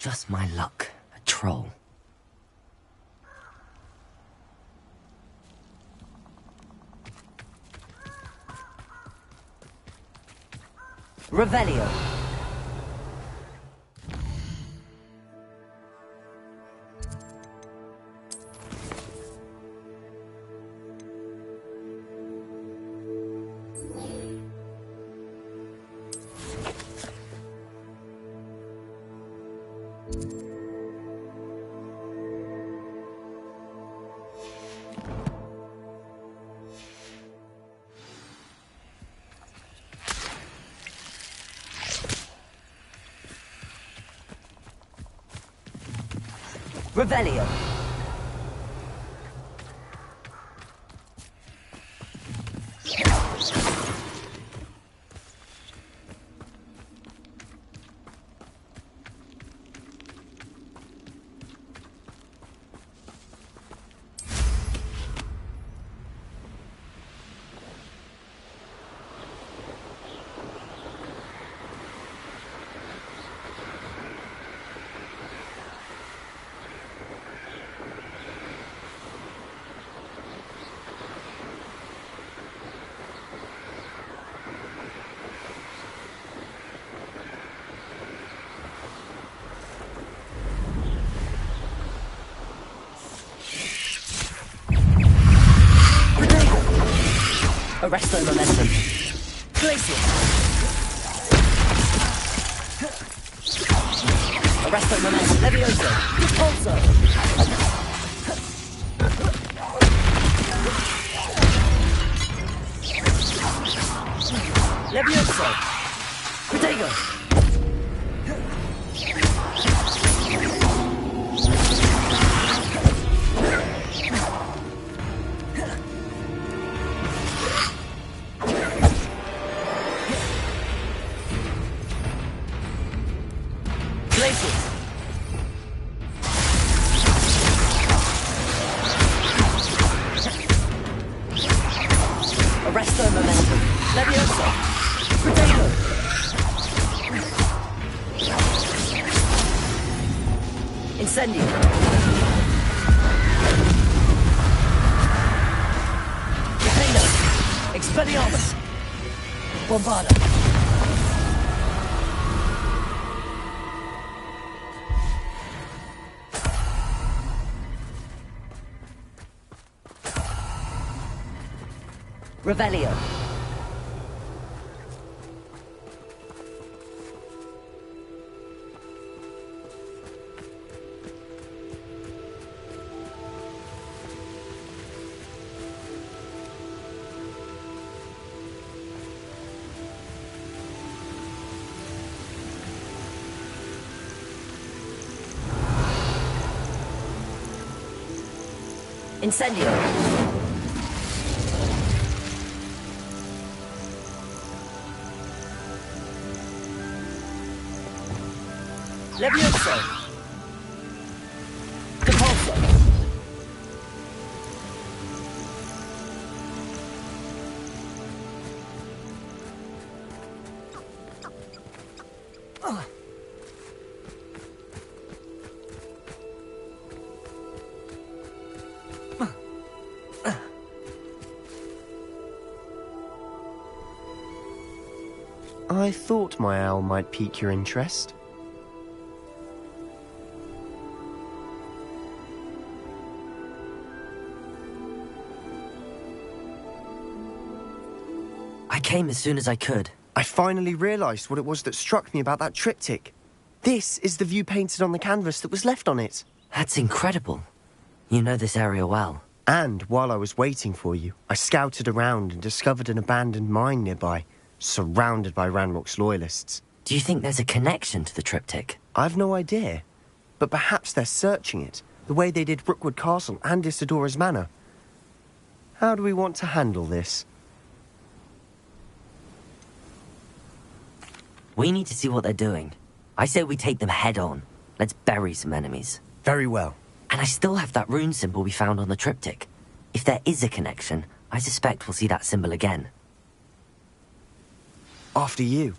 Just my luck. A troll. Revelio. Revelio. Arresto momentum. Glacier. Arresto momentum. Levioso. Repulso. Levioso. Protego. Arresto momentum. Levioso. Protego. Incendio. Defendo. Expelliarmus. Bombarda. Revelio. Incendio. Levioso. Repulso. I thought my owl might pique your interest. I came as soon as I could. I finally realised what it was that struck me about that triptych. This is the view painted on the canvas that was left on it. That's incredible. You know this area well. And while I was waiting for you, I scouted around and discovered an abandoned mine nearby, surrounded by Ranrock's loyalists. Do you think there's a connection to the triptych? I've no idea, but perhaps they're searching it, the way they did Brookwood Castle and Isidora's Manor. How do we want to handle this? We need to see what they're doing. I say we take them head on. Let's bury some enemies. Very well. And I still have that rune symbol we found on the triptych. If there is a connection, I suspect we'll see that symbol again. After you.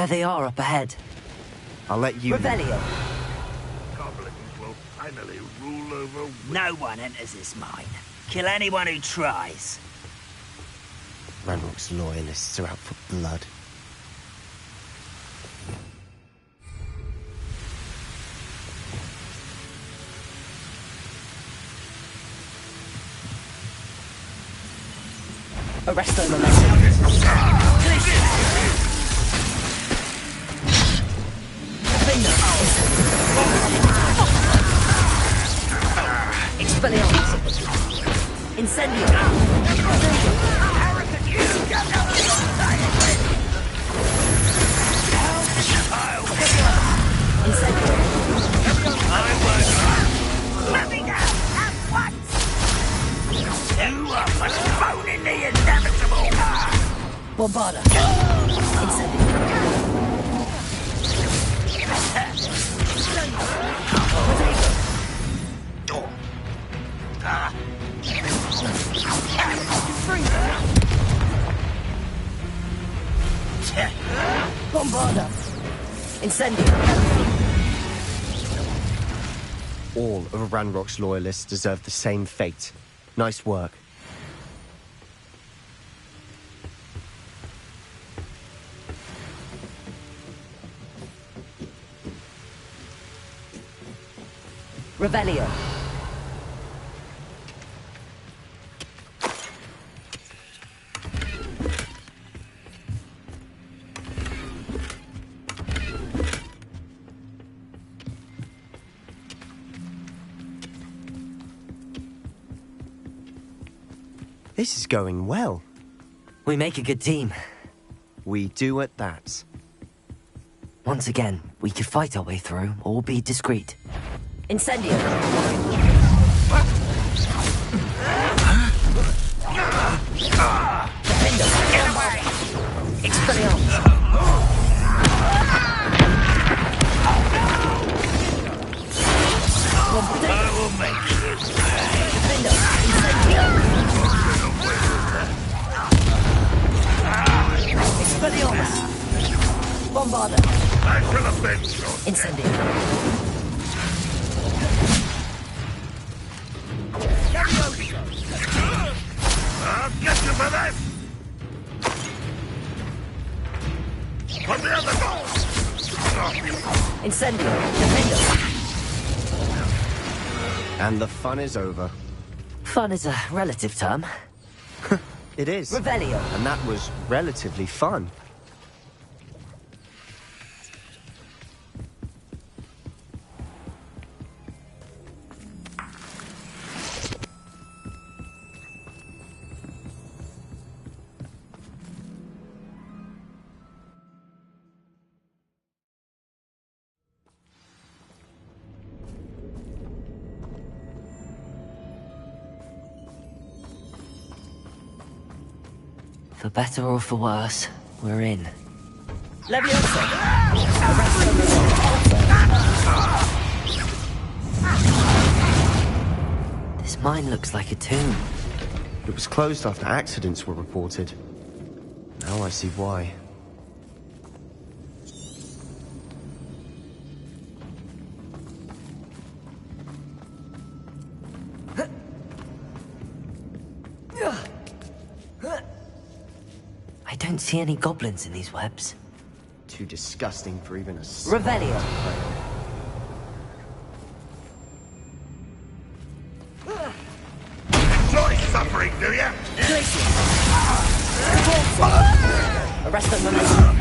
There they are up ahead. I'll let you... Revelio. Goblins will finally rule over... No one enters this mine. Kill anyone who tries. Ranrock's loyalists are out for blood. Arresto momentum. Expelliarmus. Incendio. Incendio. Let me go at once! You are postponing the inevitable! Bombarda. Incendio. Bombarda. Incendio. All of Ranrock's loyalists deserve the same fate. Nice work. Revelio. This is going well. We make a good team. We do at that. Once again, we could fight our way through or be discreet. Incendio. Defendo. Get away. Expelliarmus. I will make you pay. Defendo. Incendio. Expelliarmus. Bombarda. I shall avenge your... Incendio. I'll get you for this! From the other door! Incendio. Defendo. And the fun is over. Fun is a relative term. It is. Revelio. And that was relatively fun. For better or for worse, we're in. Leviosa! This mine looks like a tomb. It was closed after accidents were reported. Now I see why. I don't see any goblins in these webs. Too disgusting for even a... Revelio. Enjoy suffering, do you? Arresto momentum.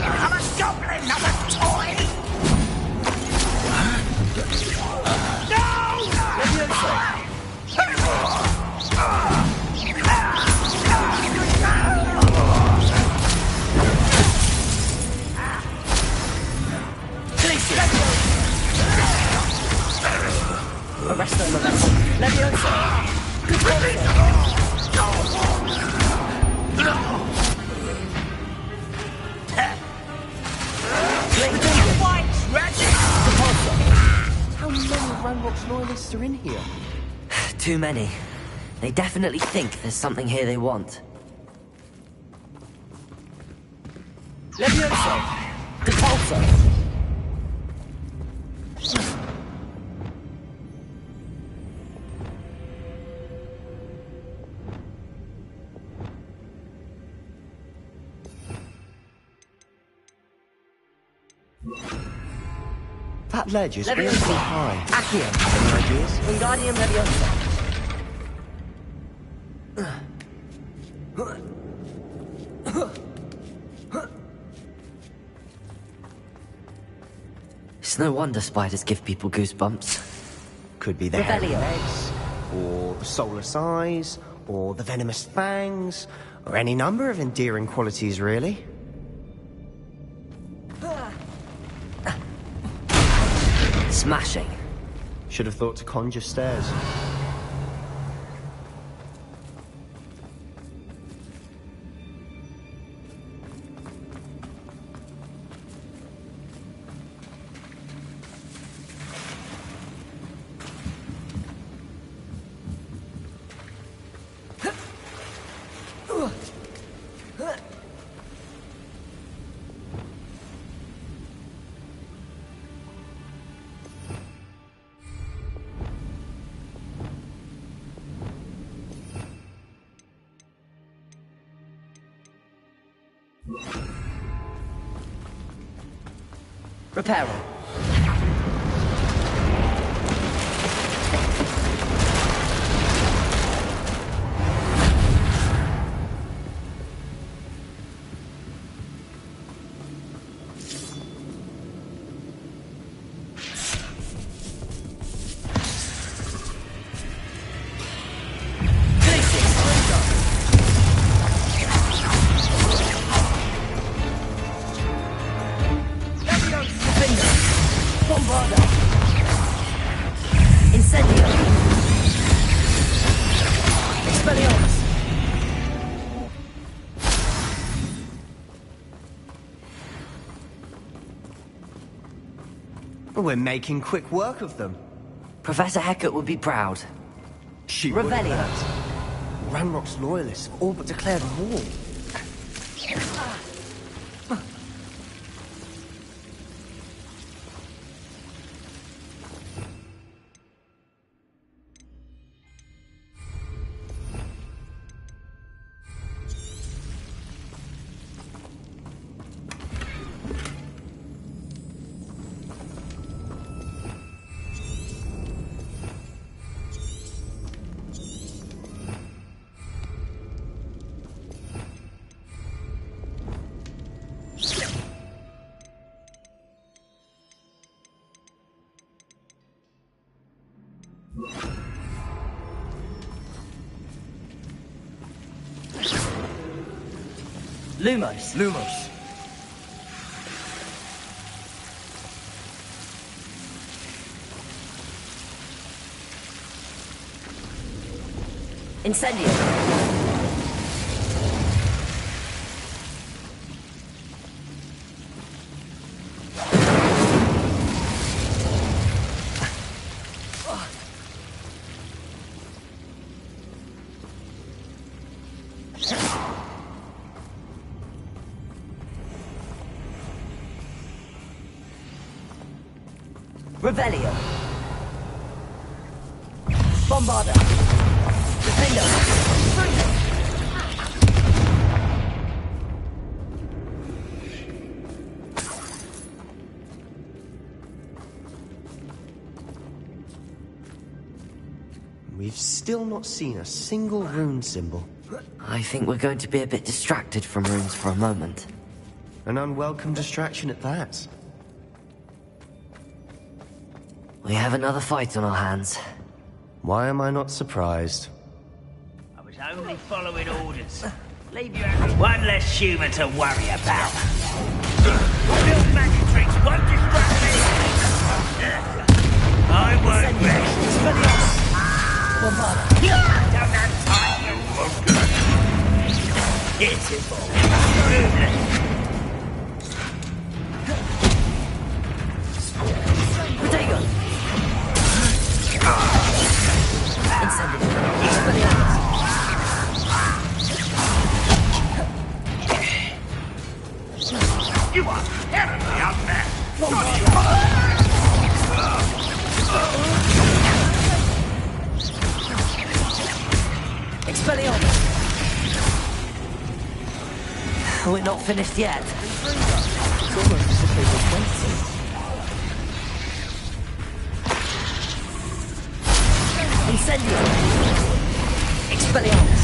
I'm a goblin, not a toy! Arresto momentum. Leviosa. How many Ranrock's loyalists are in here? Too many. They definitely think there's something here they want. Levioso! Repulsor! That ledge is Levioso. awfully high. Accio! Any ideas? Wingardium Leviosa! It's no wonder spiders give people goosebumps. Could be the hairy Revelio. legs, or the soulless eyes, or the venomous fangs, or any number of endearing qualities, really. Smashing. Should have thought to conjure stairs. Reparo! We're making quick work of them. Professor Hecat would be proud. She would Revelio. that. Ranrock's loyalists have all but declared war. Lumos! Lumos. Incendio! Revelio! Bombarda! Defender! Freedom! We've still not seen a single rune symbol. I think we're going to be a bit distracted from runes for a moment. An unwelcome distraction at that. We have another fight on our hands. Why am I not surprised? I was only following orders. Leave you out with one less human to worry about. Build magic tricks, won't distract me. I won't rest. Bombarda! Don't have time for Pitiful. Protego! Incendio! Expelliarmus! You are terribly unmatched. Expelliarmus! We're not finished yet. It's almost as if they were waiting. Incendio! Expelliarmus!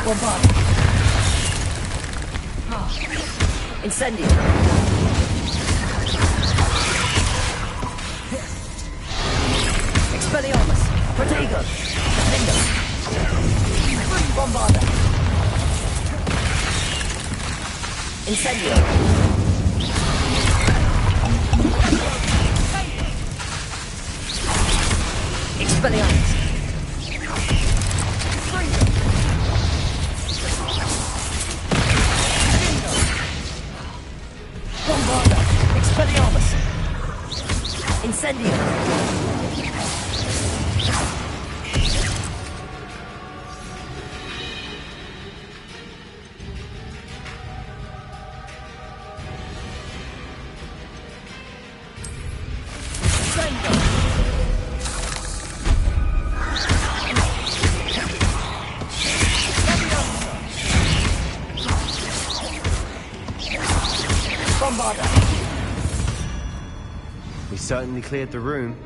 Bombard! Incendio! Expelliarmus! Protego! Defender! Bombarda! Incendio! Expelliarmus! Bombarda! Expelliarmus! Incendio! We certainly cleared the room.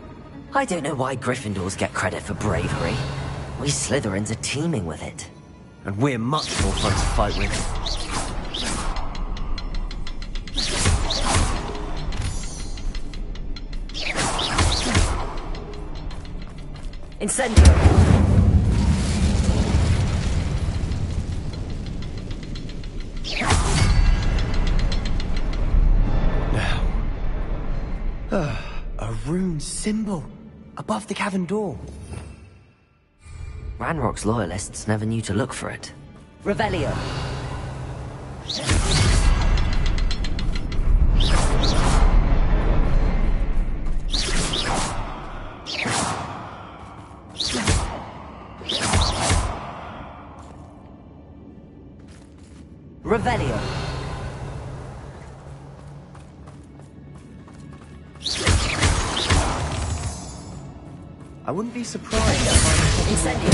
I don't know why Gryffindors get credit for bravery. We Slytherins are teeming with it. And we're much more fun to fight with. Incendio! A rune symbol above the cavern door. Ranrock's loyalists never knew to look for it. Revelio! Revelio! I wouldn't be surprised if Incendio!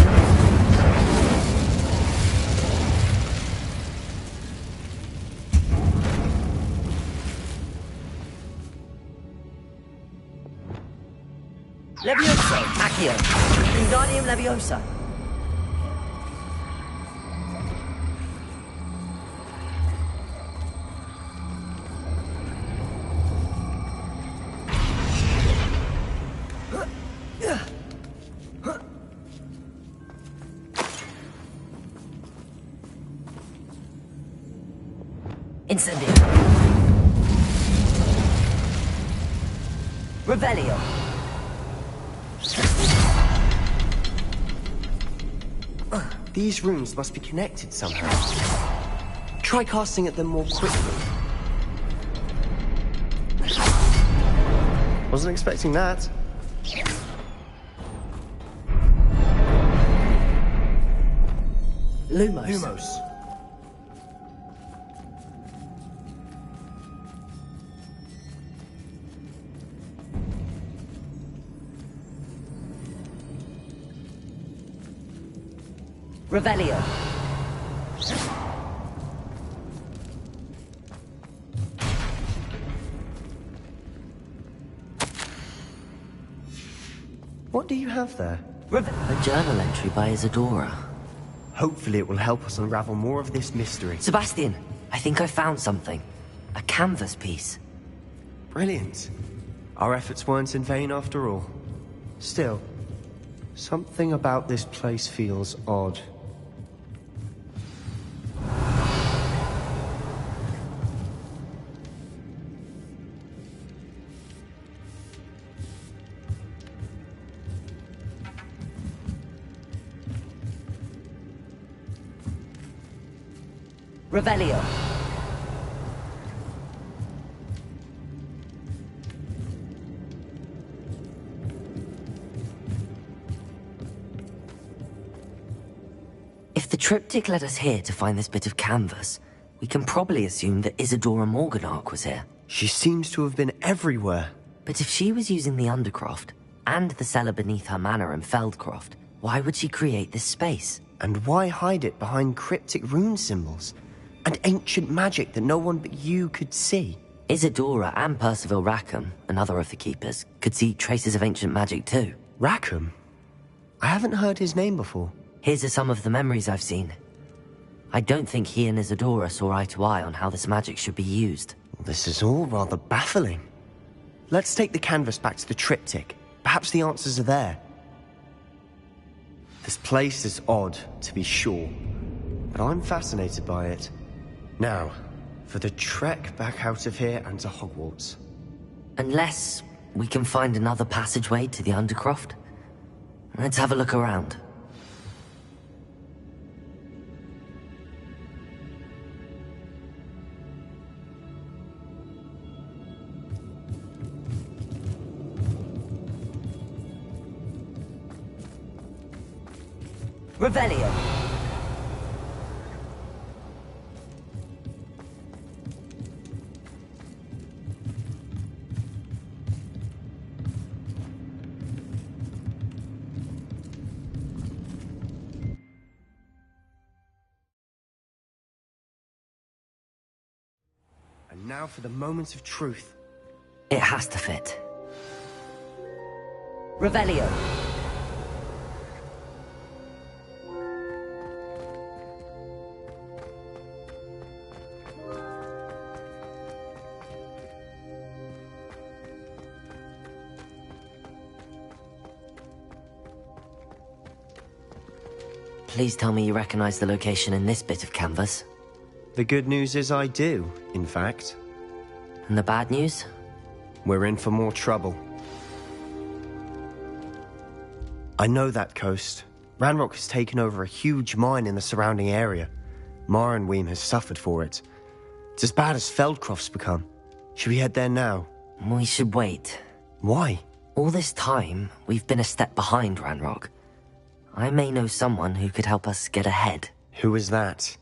Levioso! Accio! Wingardium Leviosa! Incendio! Revelio! these runes must be connected somehow. Try casting at them more quickly. Wasn't expecting that. Lumos. Lumos. Revelio. What do you have there? A journal entry by Isadora. Hopefully it will help us unravel more of this mystery. Sebastian, I think I found something. A canvas piece. Brilliant. Our efforts weren't in vain after all. Still, something about this place feels odd. Revelio. the triptych led us here to find this bit of canvas, we can probably assume that Isadora Morganach was here. She seems to have been everywhere. But if she was using the Undercroft, and the cellar beneath her manor in Feldcroft, why would she create this space? And why hide it behind cryptic rune symbols? And ancient magic that no one but you could see? Isadora and Percival Rackham, another of the Keepers, could see traces of ancient magic too. Rackham? I haven't heard his name before. Here's are some of the memories I've seen. I don't think he and Isadora saw eye to eye on how this magic should be used. This is all rather baffling. Let's take the canvas back to the triptych. Perhaps the answers are there. This place is odd, to be sure, but I'm fascinated by it. Now, for the trek back out of here and to Hogwarts. Unless we can find another passageway to the Undercroft. Let's have a look around. Revelio. And now for the moment of truth. It has to fit. Revelio. Please tell me you recognize the location in this bit of canvas. The good news is I do, in fact. And the bad news? We're in for more trouble. I know that coast. Ranrock has taken over a huge mine in the surrounding area. Marrenweem has suffered for it. It's as bad as Feldcroft's become. Should we head there now? We should wait. Why? All this time, we've been a step behind Ranrock. I may know someone who could help us get ahead. Who is that?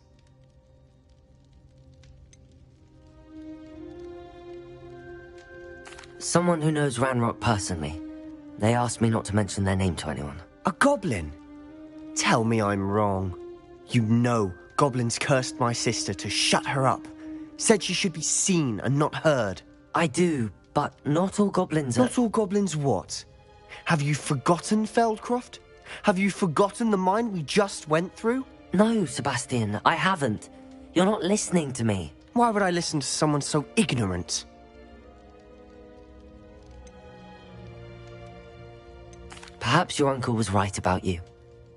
Someone who knows Ranrock personally. They asked me not to mention their name to anyone. A goblin? Tell me I'm wrong. You know goblins cursed my sister to shut her up. Said she should be seen and not heard. I do, but not all goblins are... Not all goblins what? Have you forgotten Feldcroft? Have you forgotten the mine we just went through? No, Sebastian, I haven't. You're not listening to me. Why would I listen to someone so ignorant? Perhaps your uncle was right about you.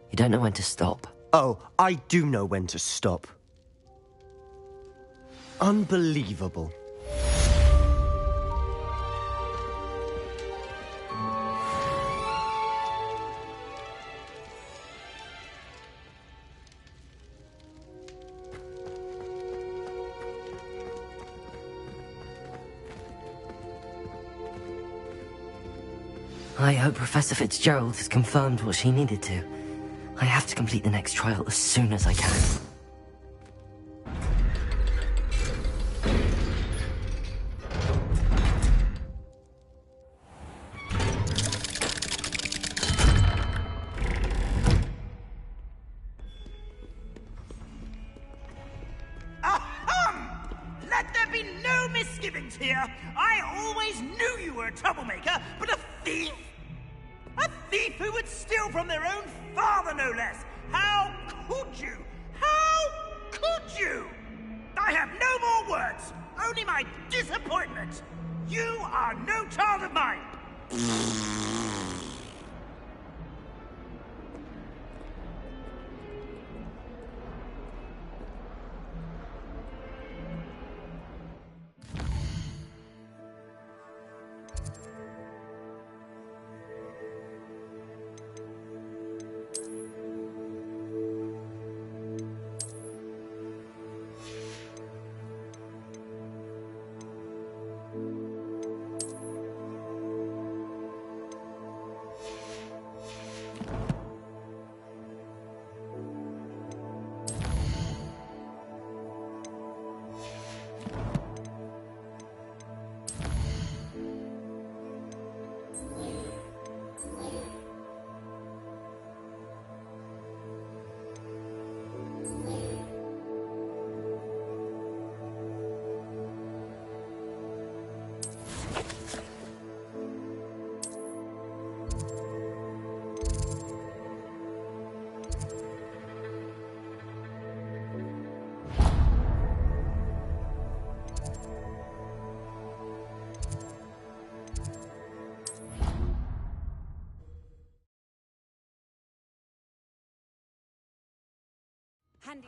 You don't know when to stop. Oh, I do know when to stop. Unbelievable. I hope Professor Fitzgerald has confirmed what she needed to. I have to complete the next trial as soon as I can. Ahem! Let there be no misgivings here. I always knew you were a troublemaker, but a thief? A thief who would steal from their own father, no less! How could you? How could you? I have no more words, only my disappointment. You are no child of mine.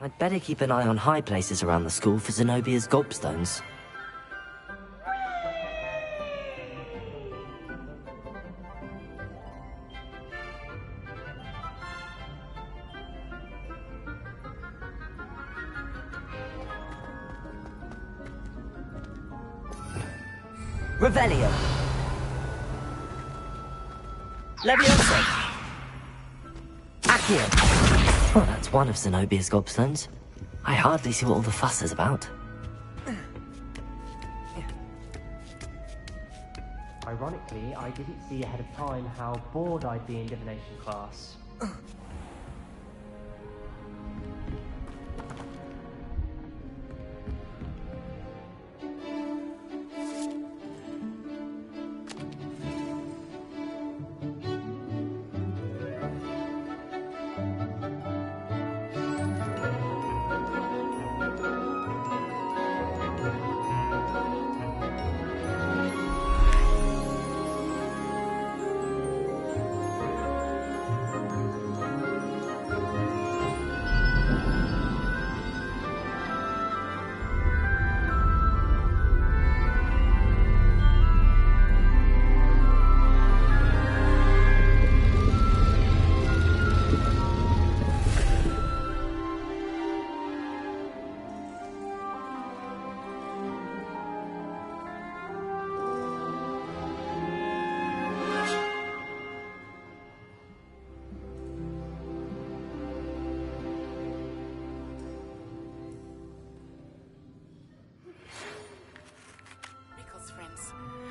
I'd better keep an eye on high places around the school for Zenobia's gobstones. Revelio. Leviosa. Accio. Oh, that's one of Zenobia's gobstones. I hardly see what all the fuss is about. Ironically, I didn't see ahead of time how bored I'd be in divination class.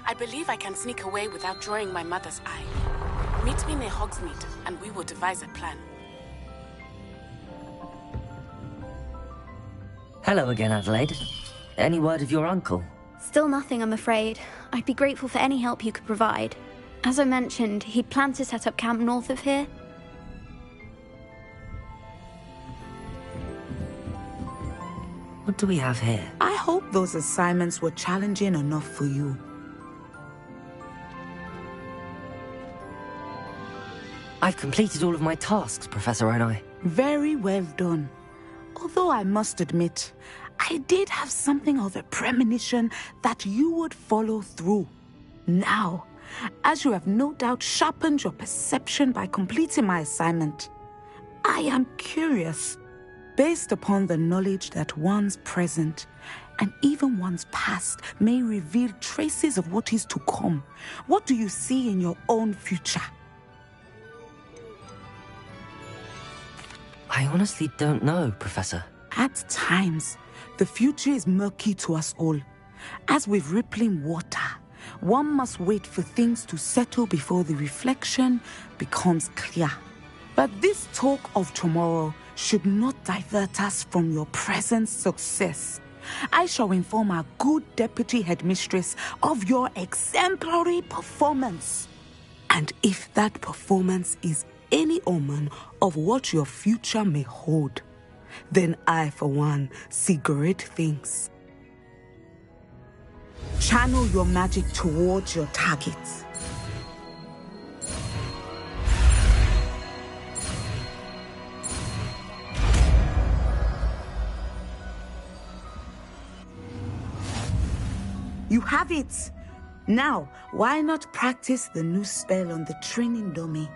I believe I can sneak away without drawing my mother's eye. Meet me near Hogsmeade, and we will devise a plan. Hello again, Adelaide. Any word of your uncle? Still nothing, I'm afraid. I'd be grateful for any help you could provide. As I mentioned, he'd planned to set up camp north of here. What do we have here? I hope those assignments were challenging enough for you. I've completed all of my tasks, Professor Onai. Very well done. Although I must admit, I did have something of a premonition that you would follow through. Now, as you have no doubt sharpened your perception by completing my assignment, I am curious, based upon the knowledge that one's present and even one's past may reveal traces of what is to come. What do you see in your own future? I honestly don't know, Professor. At times, the future is murky to us all. As with rippling water, one must wait for things to settle before the reflection becomes clear. But this talk of tomorrow should not divert us from your present success. I shall inform our good deputy headmistress of your exemplary performance. And if that performance is any omen of what your future may hold, then I, for one, see great things. Channel your magic towards your targets. You have it! Now, why not practice the new spell on the training dummy?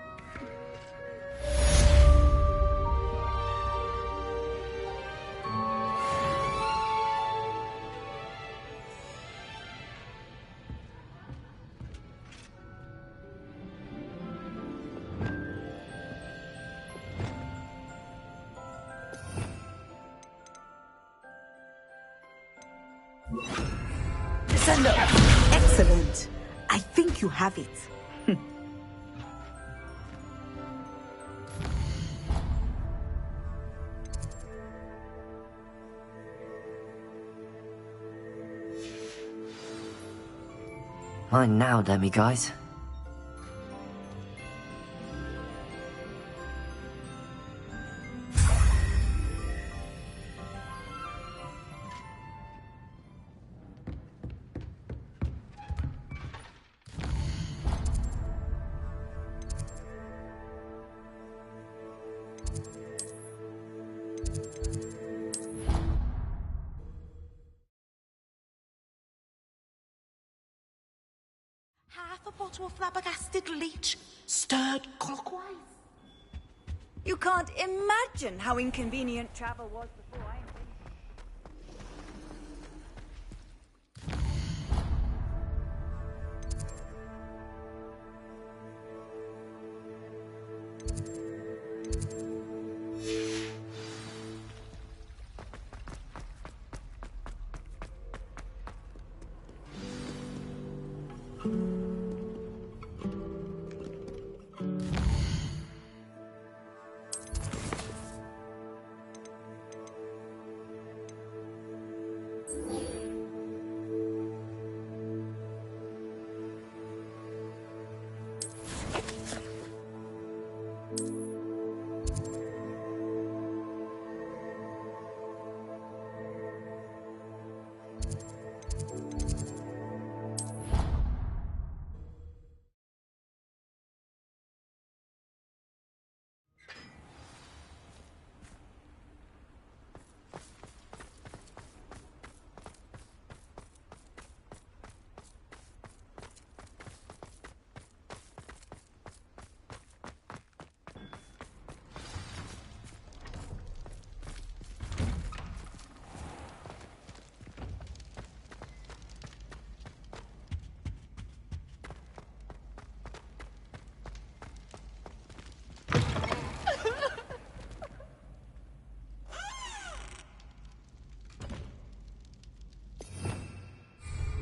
Excellent. I think you have it. Mine now, demi-guys. half a bottle of flabbergasted leech, stirred clockwise. You can't imagine how inconvenient travel was before I invented.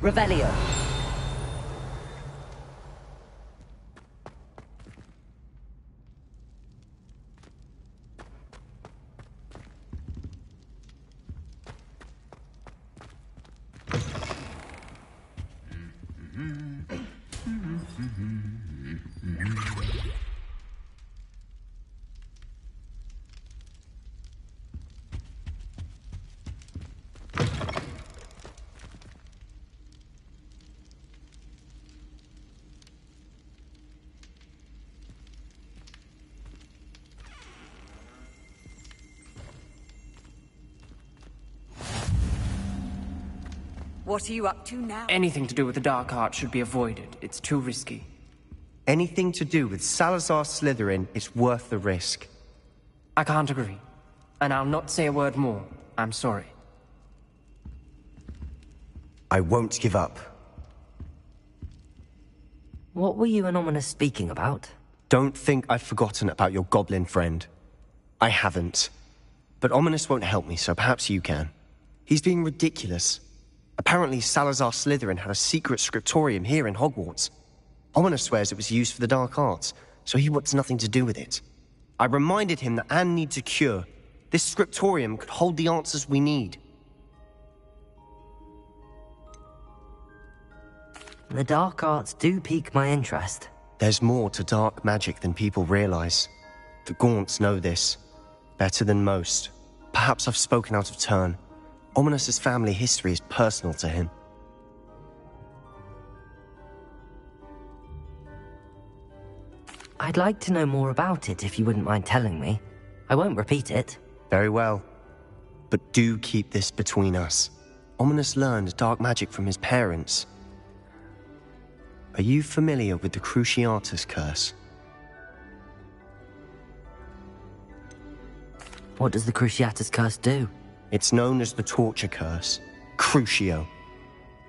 Revelio. What are you up to now? Anything to do with the dark art should be avoided. It's too risky. Anything to do with Salazar Slytherin is worth the risk. I can't agree. And I'll not say a word more. I'm sorry. I won't give up. What were you and Ominous speaking about? Don't think I've forgotten about your goblin friend. I haven't. But Ominous won't help me, so perhaps you can. He's being ridiculous. Apparently Salazar Slytherin had a secret scriptorium here in Hogwarts. Ominous swears it was used for the dark arts, so he wants nothing to do with it. I reminded him that Anne needs a cure. This scriptorium could hold the answers we need. The dark arts do pique my interest. There's more to dark magic than people realize. The Gaunts know this. Better than most. Perhaps I've spoken out of turn. Ominous's family history is personal to him. I'd like to know more about it if you wouldn't mind telling me. I won't repeat it. Very well. But do keep this between us. Ominous learned dark magic from his parents. Are you familiar with the Cruciatus Curse? What does the Cruciatus Curse do? It's known as the Torture Curse, Crucio.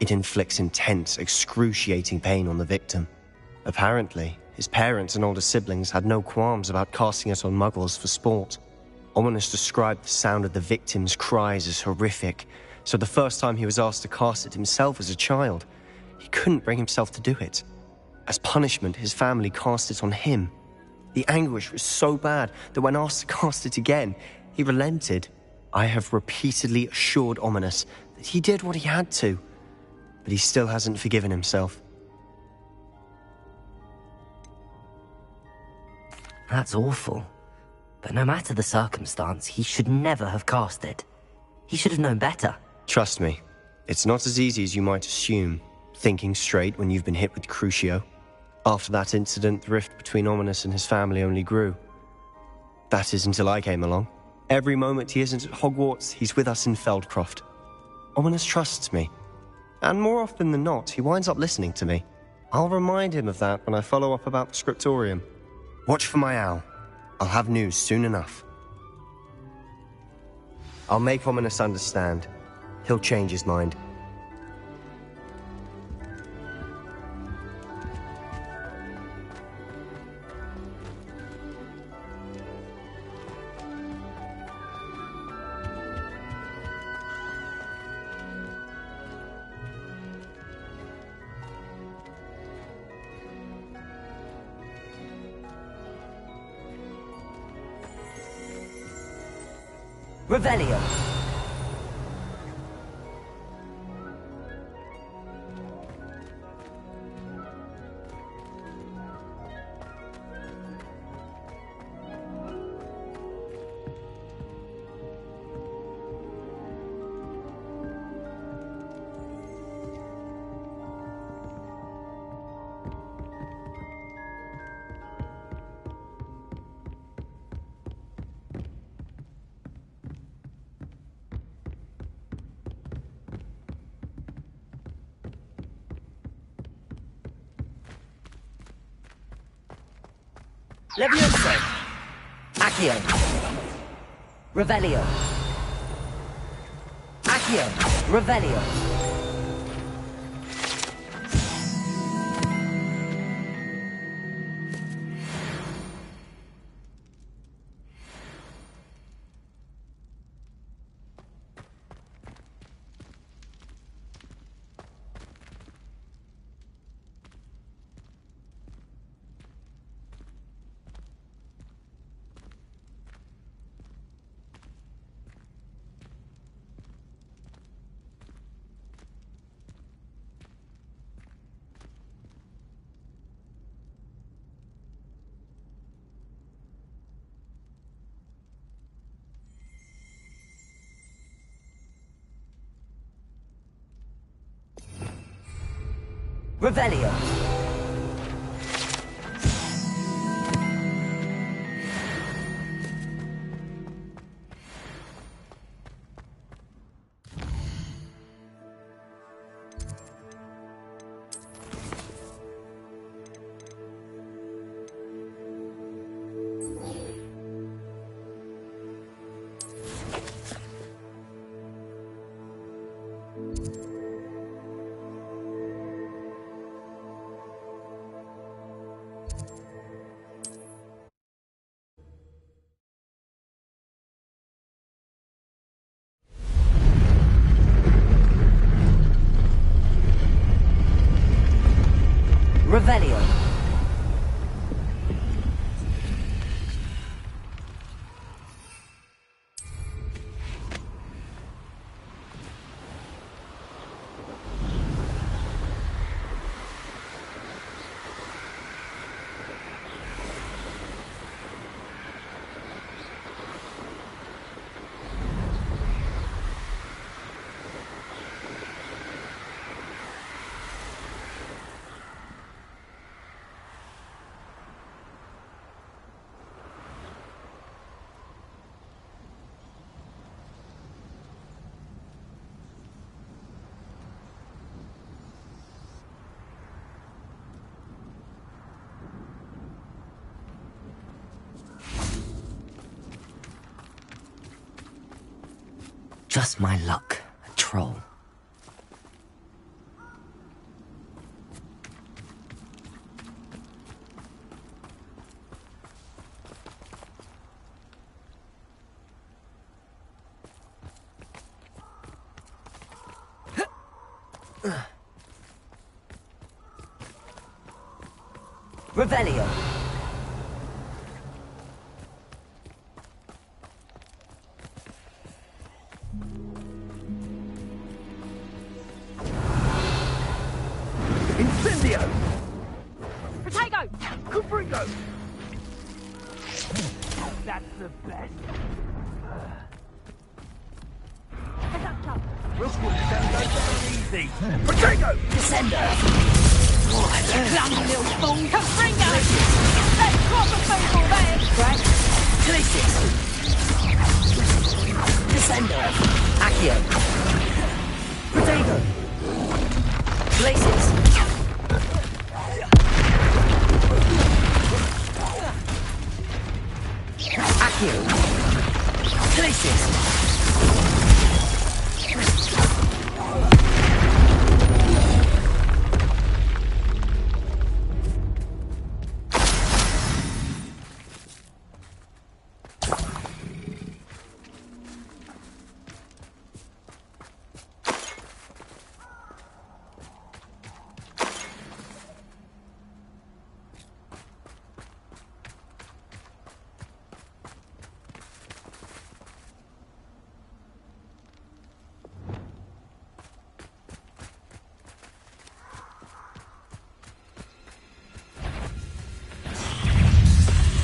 It inflicts intense, excruciating pain on the victim. Apparently, his parents and older siblings had no qualms about casting it on muggles for sport. Ominous described the sound of the victim's cries as horrific, so the first time he was asked to cast it himself as a child, he couldn't bring himself to do it. As punishment, his family cast it on him. The anguish was so bad that when asked to cast it again, he relented. I have repeatedly assured Ominous that he did what he had to, but he still hasn't forgiven himself. That's awful. But no matter the circumstance, he should never have cast it. He should have known better. Trust me, it's not as easy as you might assume, thinking straight when you've been hit with Crucio. After that incident, the rift between Ominous and his family only grew. That is until I came along. Every moment he isn't at Hogwarts, he's with us in Feldcroft. Ominous trusts me. And more often than not, he winds up listening to me. I'll remind him of that when I follow up about the scriptorium. Watch for my owl. I'll have news soon enough. I'll make Ominous understand. He'll change his mind. Revelio. Levioso. Accio. Revelio. Accio. Revelio. Revelio. Revelio. Just my luck, a troll. Revelio. Incendio! Potato! Gryffindor! That's the best. We'll put it down easy. Potato! Descender. Clumsy little fool! Confringo! That's proper football, that is! Right. Glacis. Descender. Accio. Potato. Glacis. Accio. Glacis.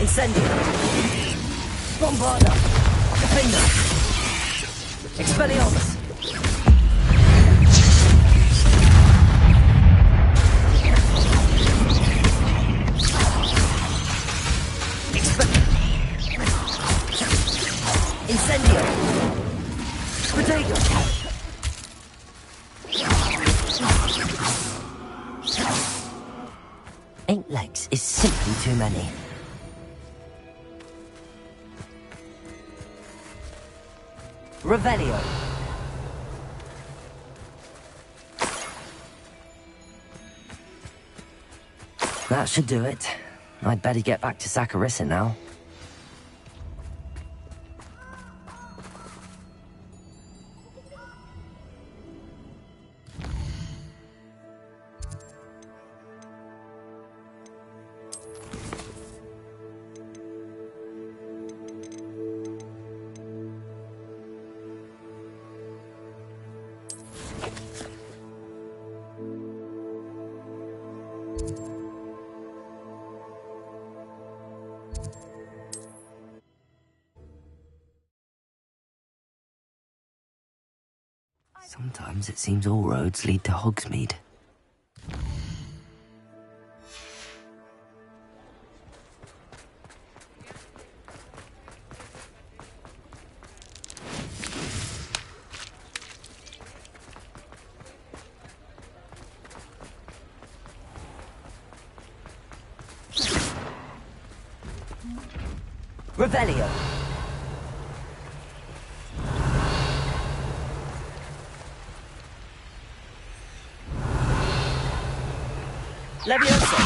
Incendio. Bombarda. Defender. Expelliarmus. Incendio. Potato. 8 legs is simply too many. Revelio. That should do it. I'd better get back to Saccharissa now. Sometimes it seems all roads lead to Hogsmeade. Revelio. Levioso.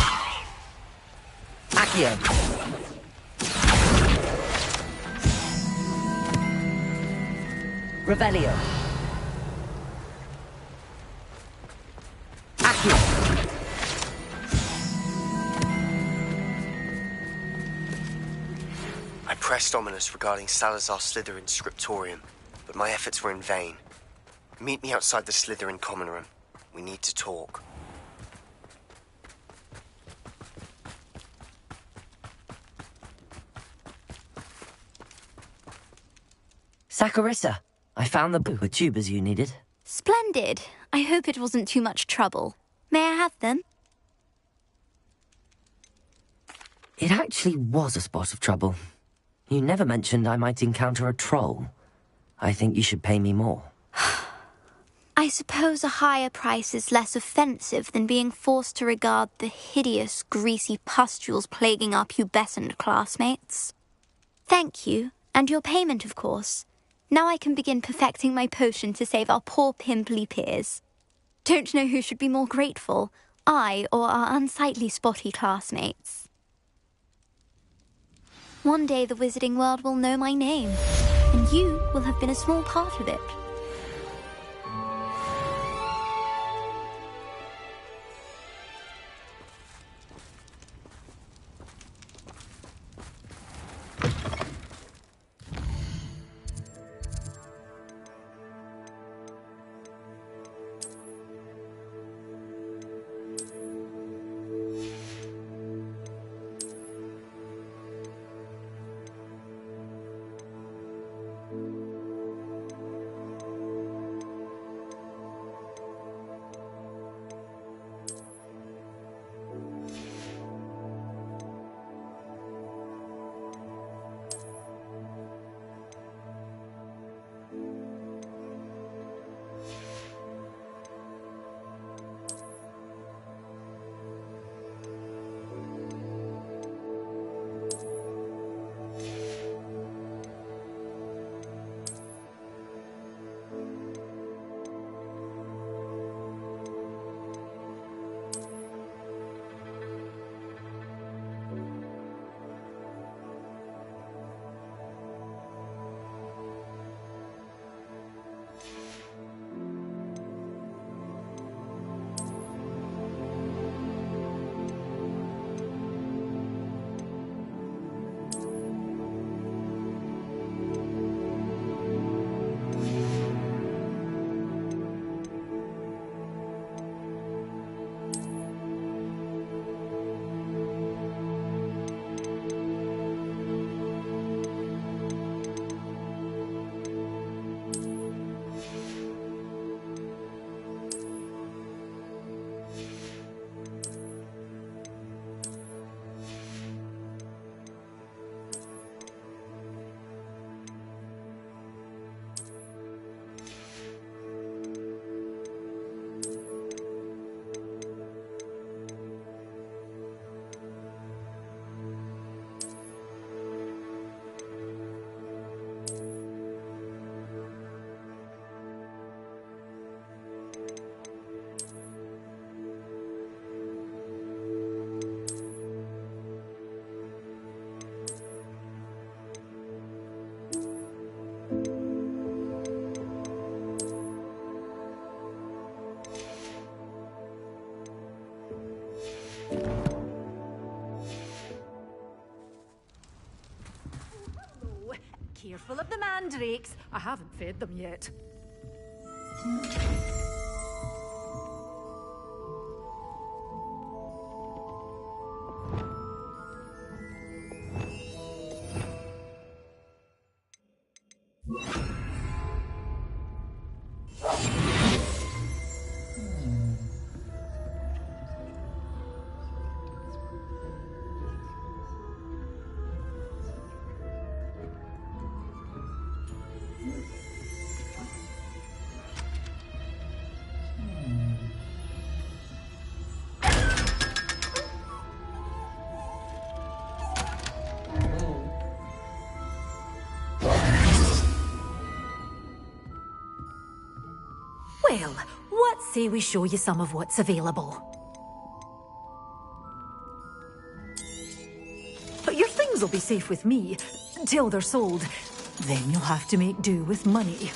Accio. Revelio. Accio. I pressed Ominous regarding Salazar Slytherin's scriptorium, but my efforts were in vain. Meet me outside the Slytherin common room. We need to talk. Saccharissa, I found the book with tubers you needed. Splendid. I hope it wasn't too much trouble. May I have them? It actually was a spot of trouble. You never mentioned I might encounter a troll. I think you should pay me more. I suppose a higher price is less offensive than being forced to regard the hideous, greasy pustules plaguing our pubescent classmates. Thank you, and your payment, of course. Now I can begin perfecting my potion to save our poor pimply peers. Don't know who should be more grateful, I or our unsightly spotty classmates. One day the wizarding world will know my name, and you will have been a small part of it. Careful of the mandrakes. I haven't fed them yet. Well, what say we show you some of what's available? But your things will be safe with me, till they're sold. Then you'll have to make do with money.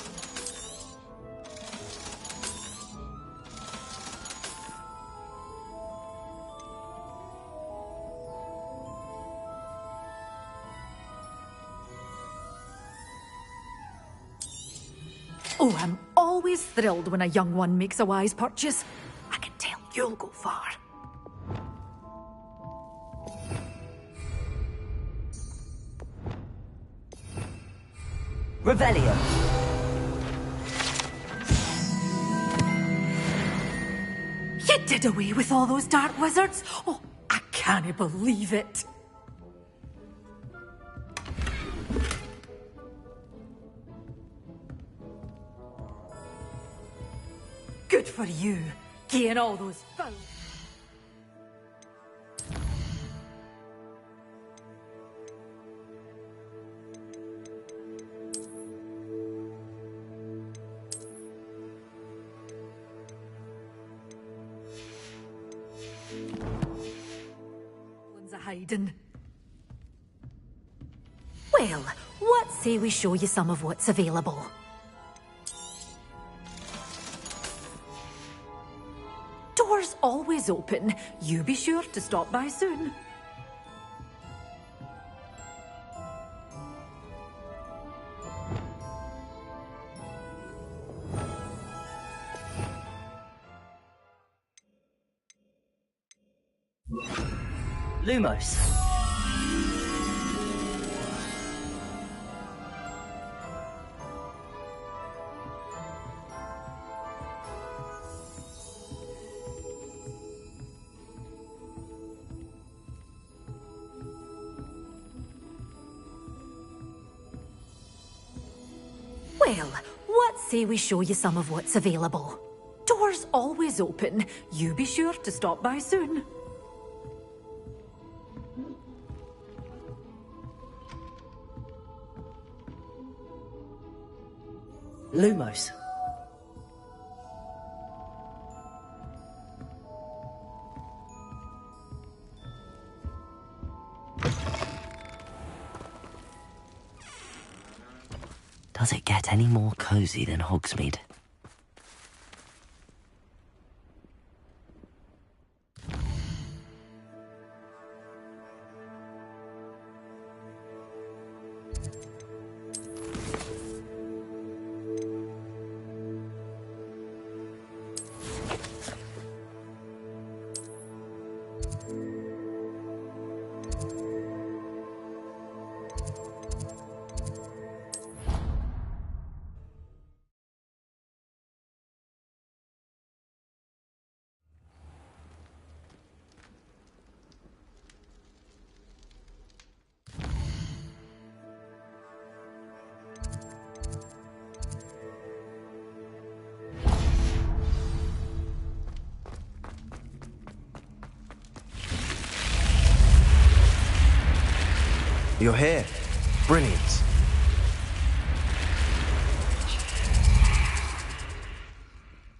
Oh, I'm always thrilled when a young one makes a wise purchase. I can tell you'll go far. Revelio. You did away with all those dark wizards? Oh, I can't believe it. Good for you, getting all those foul. One's a hiding. Well, what say we show you some of what's available? Doors always open. You be sure to stop by soon. Lumos. Well, what say we show you some of what's available? Doors always open. You be sure to stop by soon. Lumos. Does it get any more cozy than Hogsmeade? You're here. Brilliant.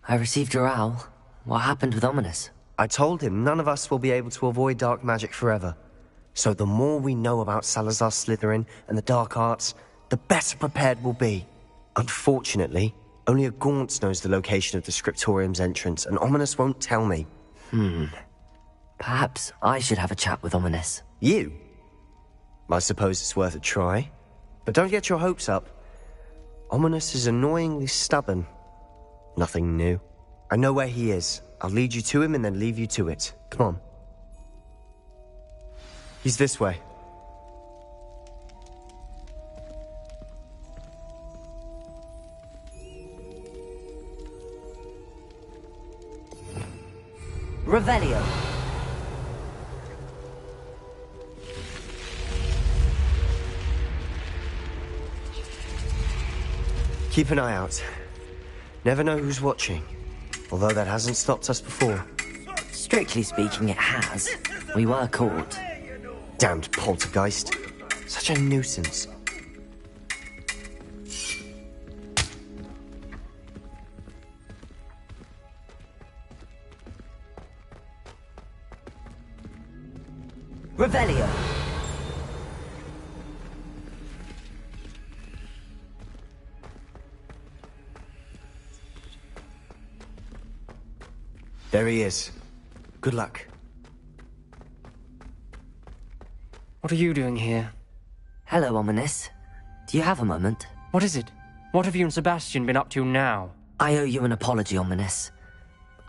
I received your owl. What happened with Ominous? I told him none of us will be able to avoid dark magic forever. So the more we know about Salazar Slytherin and the dark arts, the better prepared we'll be. Unfortunately, only a Gaunt knows the location of the Scriptorium's entrance, and Ominous won't tell me. Perhaps I should have a chat with Ominous. You? I suppose it's worth a try. But don't get your hopes up. Ominous is annoyingly stubborn. Nothing new. I know where he is. I'll lead you to him and then leave you to it. Come on. He's this way. Revelio. Keep an eye out. Never know who's watching. Although that hasn't stopped us before. Strictly speaking, it has. We were caught. Damned poltergeist. Such a nuisance. Revelio. There he is. Good luck. What are you doing here? Hello, Ominous. Do you have a moment? What is it? What have you and Sebastian been up to now? I owe you an apology, Ominous.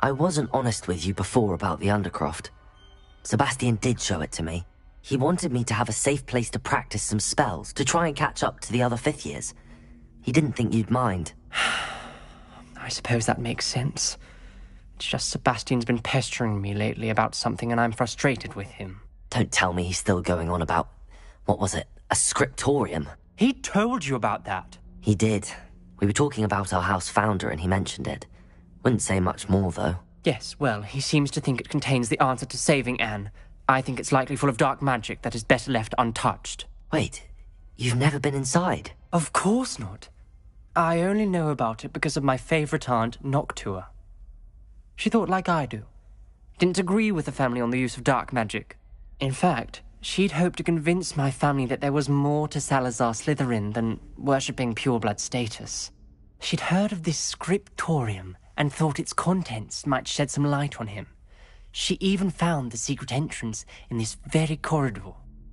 I wasn't honest with you before about the Undercroft. Sebastian did show it to me. He wanted me to have a safe place to practice some spells, to try and catch up to the other fifth years. He didn't think you'd mind. I suppose that makes sense. It's just Sebastian's been pestering me lately about something and I'm frustrated with him. Don't tell me he's still going on about, what was it, a scriptorium? He told you about that. He did. We were talking about our house founder and he mentioned it. Wouldn't say much more, though. Yes, well, he seems to think it contains the answer to saving Anne. I think it's likely full of dark magic that is better left untouched. Wait, you've never been inside? Of course not. I only know about it because of my favourite aunt, Noctua. She thought like I do. Didn't agree with the family on the use of dark magic. In fact, she'd hoped to convince my family that there was more to Salazar Slytherin than worshipping pureblood status. She'd heard of this scriptorium and thought its contents might shed some light on him. She even found the secret entrance in this very corridor.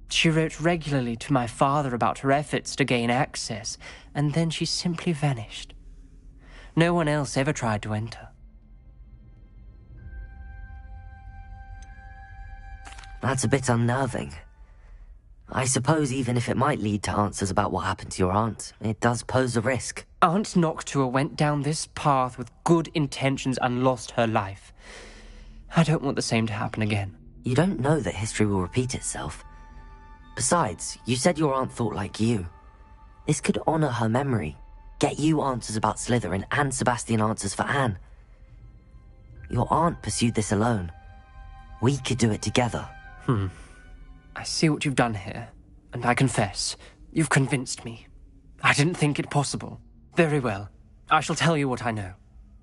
She wrote regularly to my father about her efforts to gain access, and then she simply vanished. No one else ever tried to enter. That's a bit unnerving. I suppose even if it might lead to answers about what happened to your aunt, it does pose a risk. Aunt Noctua went down this path with good intentions and lost her life. I don't want the same to happen again. You don't know that history will repeat itself. Besides, you said your aunt thought like you. This could honor her memory, get you answers about Slytherin and Sebastian answers for Anne. Your aunt pursued this alone. We could do it together. I see what you've done here, and I confess, you've convinced me. I didn't think it possible. Very well. I shall tell you what I know.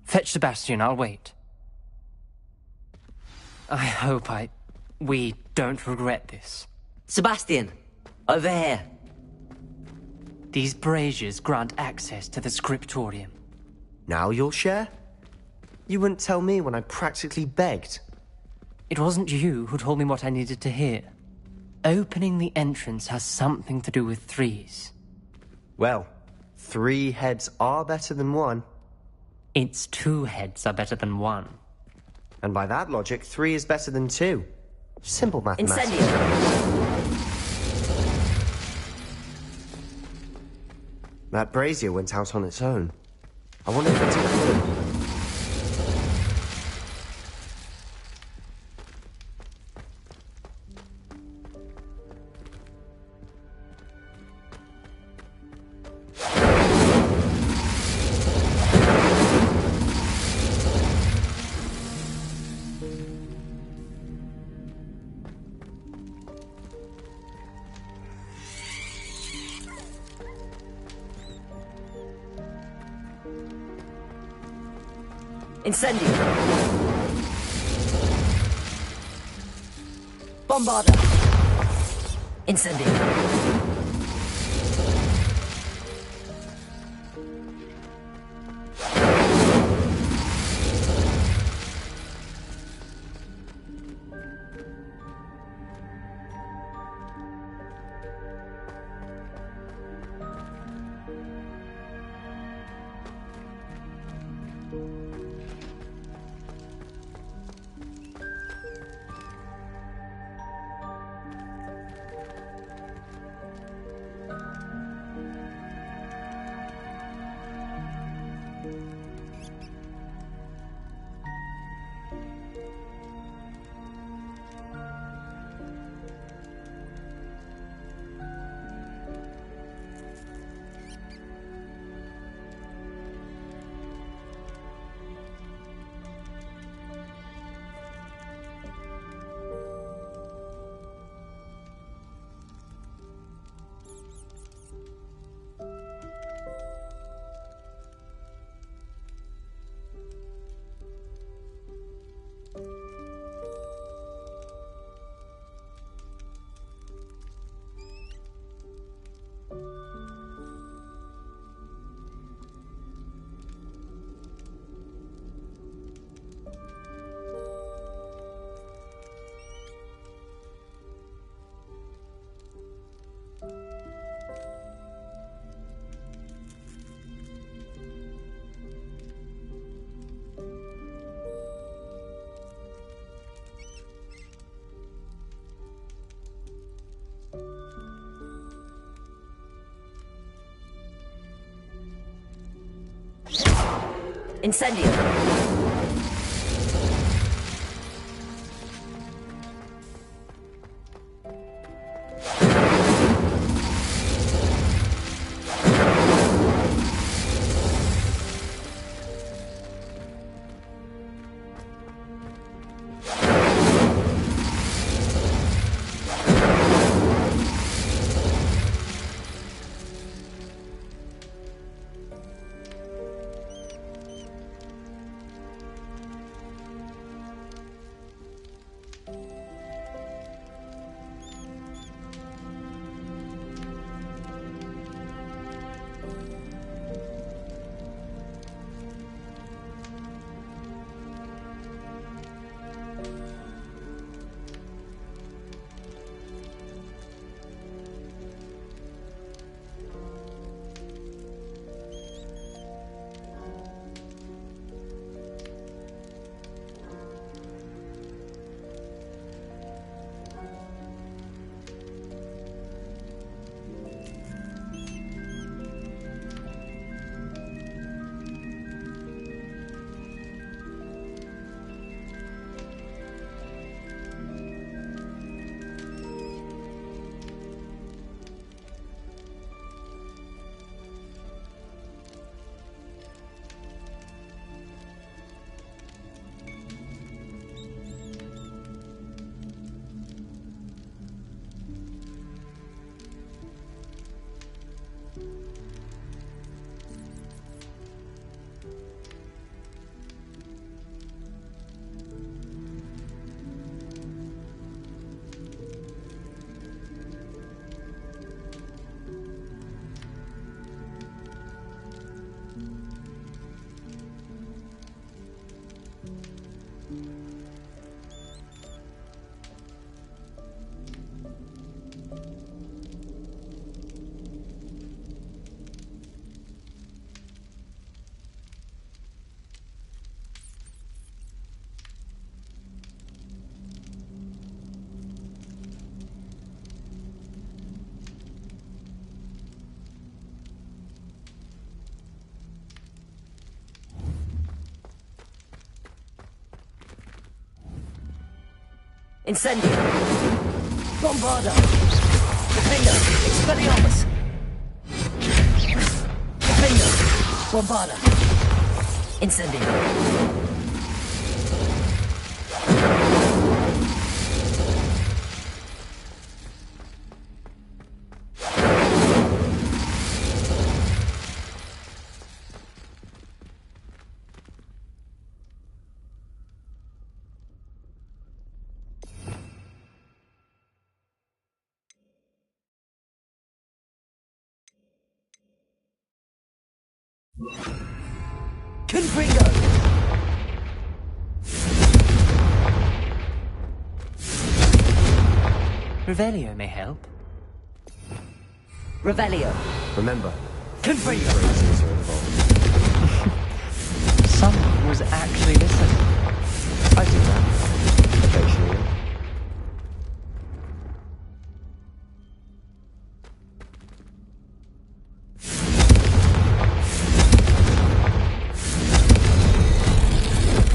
Fetch Sebastian, I'll wait. I hope we don't regret this. Sebastian! Over here! These braziers grant access to the scriptorium. Now you'll share? You wouldn't tell me when I practically begged. It wasn't you who told me what I needed to hear. Opening the entrance has something to do with threes. Well, 3 heads are better than 1. It's 2 heads are better than 1. And by that logic, 3 is better than 2. Simple mathematics. Incendio! That brazier went out on its own. I wonder if it's a clue. Incendio! Bombarda! Incendio! Incendio! Incendio! Bombarda! Gryffindor! Expelliarmus! Gryffindor! Bombarda! Incendio! Confringo! Revelio may help. Revelio! Remember, Confringo! phrases are involved. Someone was actually listening. I do that. Occasionally.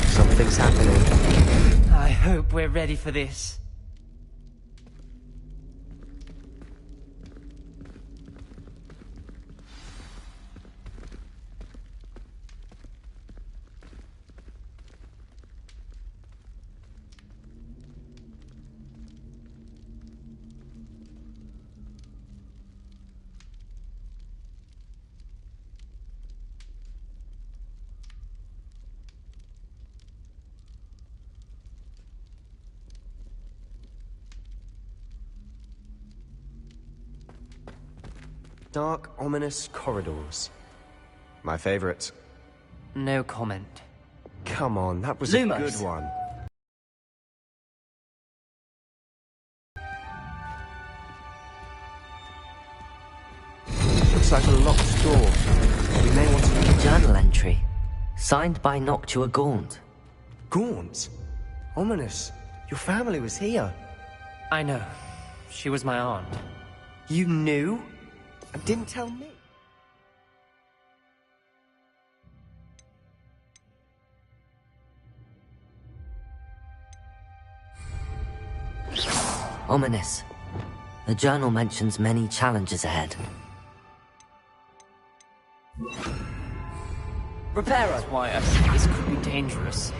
Something's happening. I hope we're ready for this. Dark, ominous corridors. My favorite. No comment. Come on, that was Lumos. a good one. Looks like a locked door. We may want to... A journal entry. Signed by Noctua Gaunt. Gaunt? Ominous. Your family was here. I know. She was my aunt. You knew? And didn't tell me? Ominous. The journal mentions many challenges ahead. Reparo! That's why I said this could be dangerous.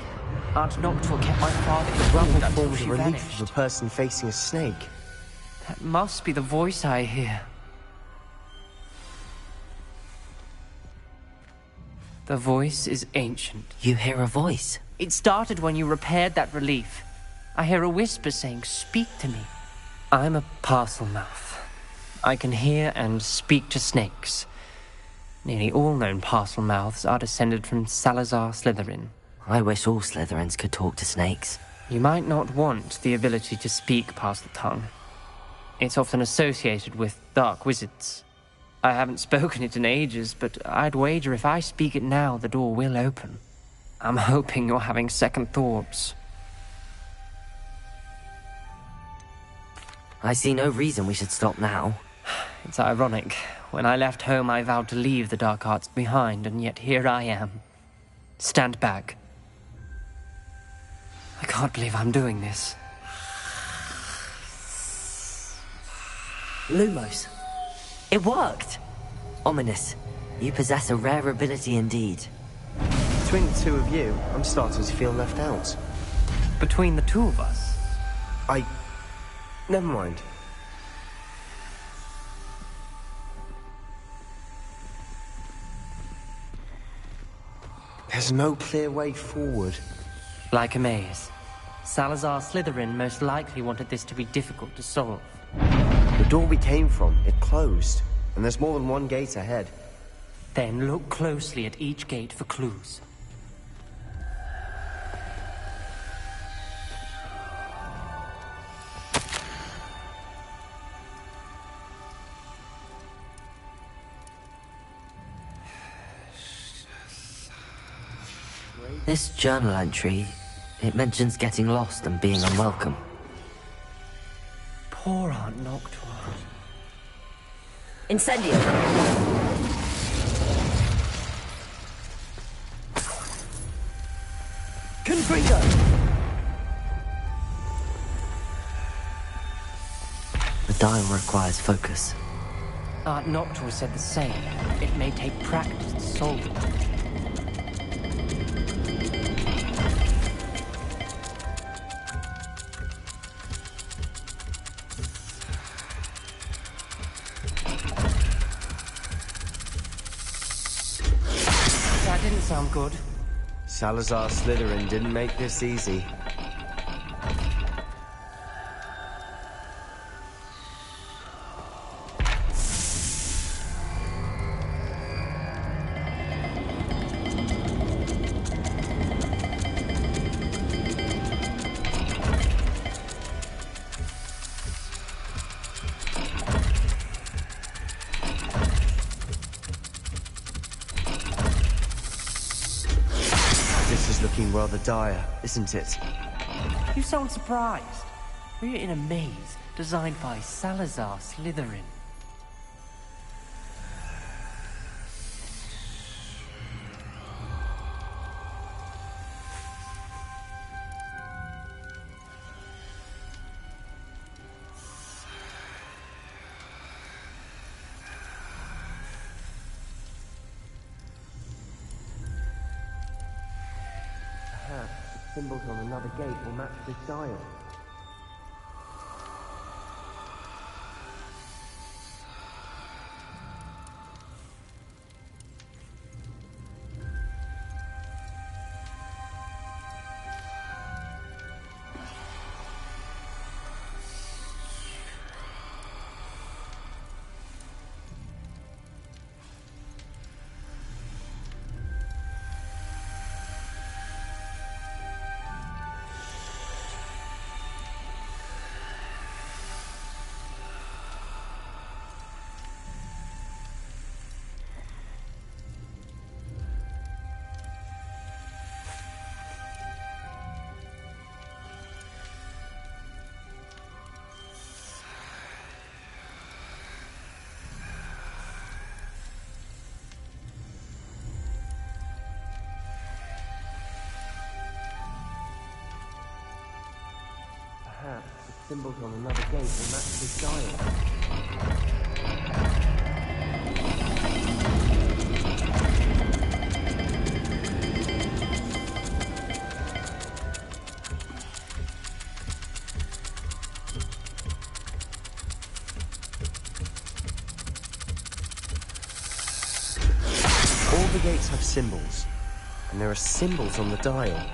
Aunt Noctua kept my father in Rubble rubble until forms she a relief vanished. of a person facing a snake. That must be the voice I hear. The voice is ancient. You hear a voice? It started when you repaired that relief. I hear a whisper saying, "Speak to me." I'm a parcel mouth. I can hear and speak to snakes. Nearly all known parcel mouths are descended from Salazar Slytherin. I wish all Slytherins could talk to snakes. You might not want the ability to speak parcel tongue. It's often associated with dark wizards. I haven't spoken it in ages, but I'd wager if I speak it now, the door will open. I'm hoping you're having second thoughts. I see no reason we should stop now. It's ironic. When I left home, I vowed to leave the dark arts behind, and yet here I am. Stand back. I can't believe I'm doing this. Lumos. It worked! Ominous. You possess a rare ability indeed. Between the two of you, I'm starting to feel left out. Between the two of us? Never mind. There's no clear way forward. Like a maze. Salazar Slytherin most likely wanted this to be difficult to solve. The door we came from, it closed. And there's more than one gate ahead. Then look closely at each gate for clues. This journal entry, it mentions getting lost and being unwelcome. Poor Aunt Noctua. Incendio! Confringo! The dial requires focus. Aunt Noctua said the same. It may take practice to solve it. That didn't sound good. Salazar Slytherin didn't make this easy. This is looking rather dire, isn't it? You sound surprised. We're in a maze designed by Salazar Slytherin. Symbols on another gate will match this dial. symbols on another gate will match this dial. All the gates have symbols, and there are symbols on the dial.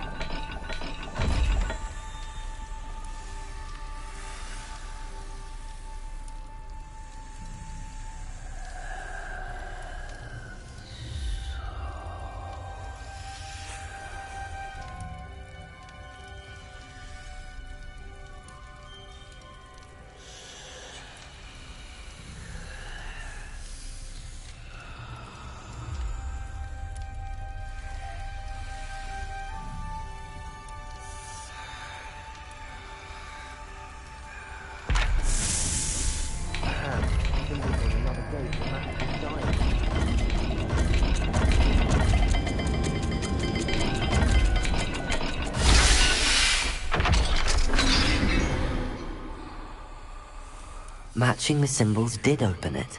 Matching the symbols did open it.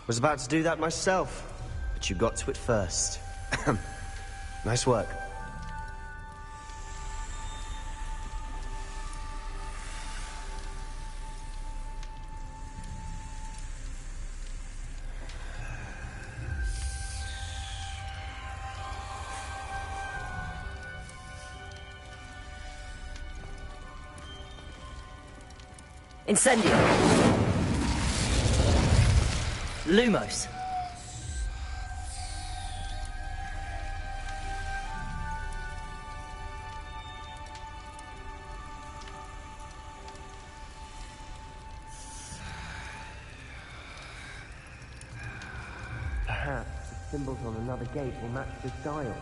Was about to do that myself, but you got to it first. Nice work. Incendio. Lumos. Perhaps the symbols on another gate will match this dial.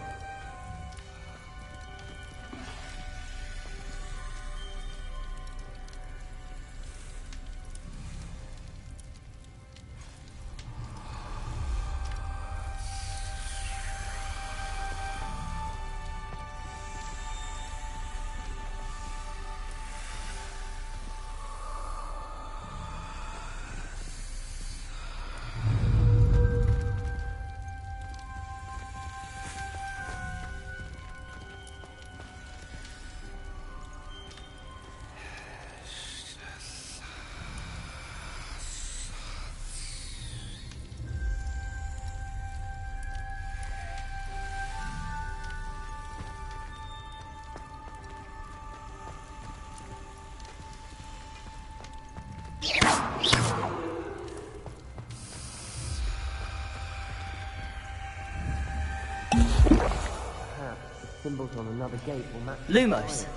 Symbols on another gate will match. Lumos.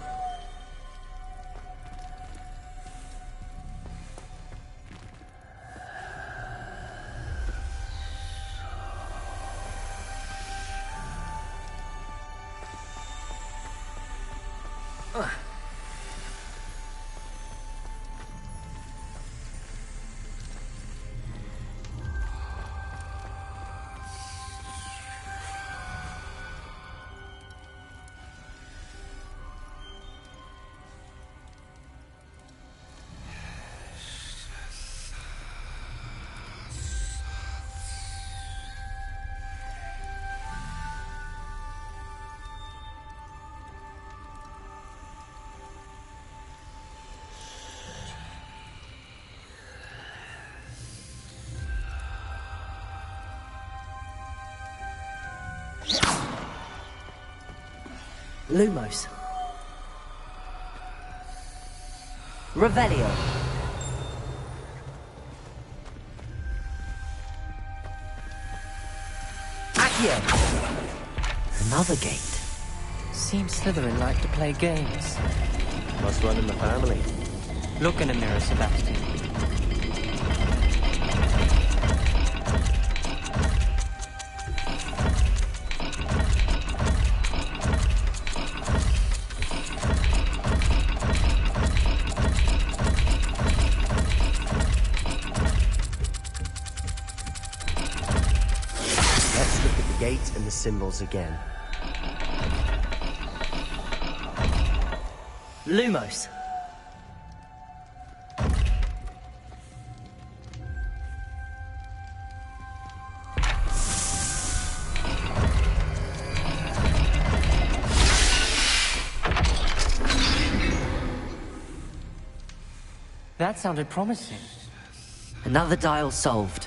Lumos. Revelio. Accio. Another gate. Seems Slytherin like to play games. Must run in the family. Look in a mirror, Sebastian. And the symbols again. Lumos. That sounded promising. Another dial solved.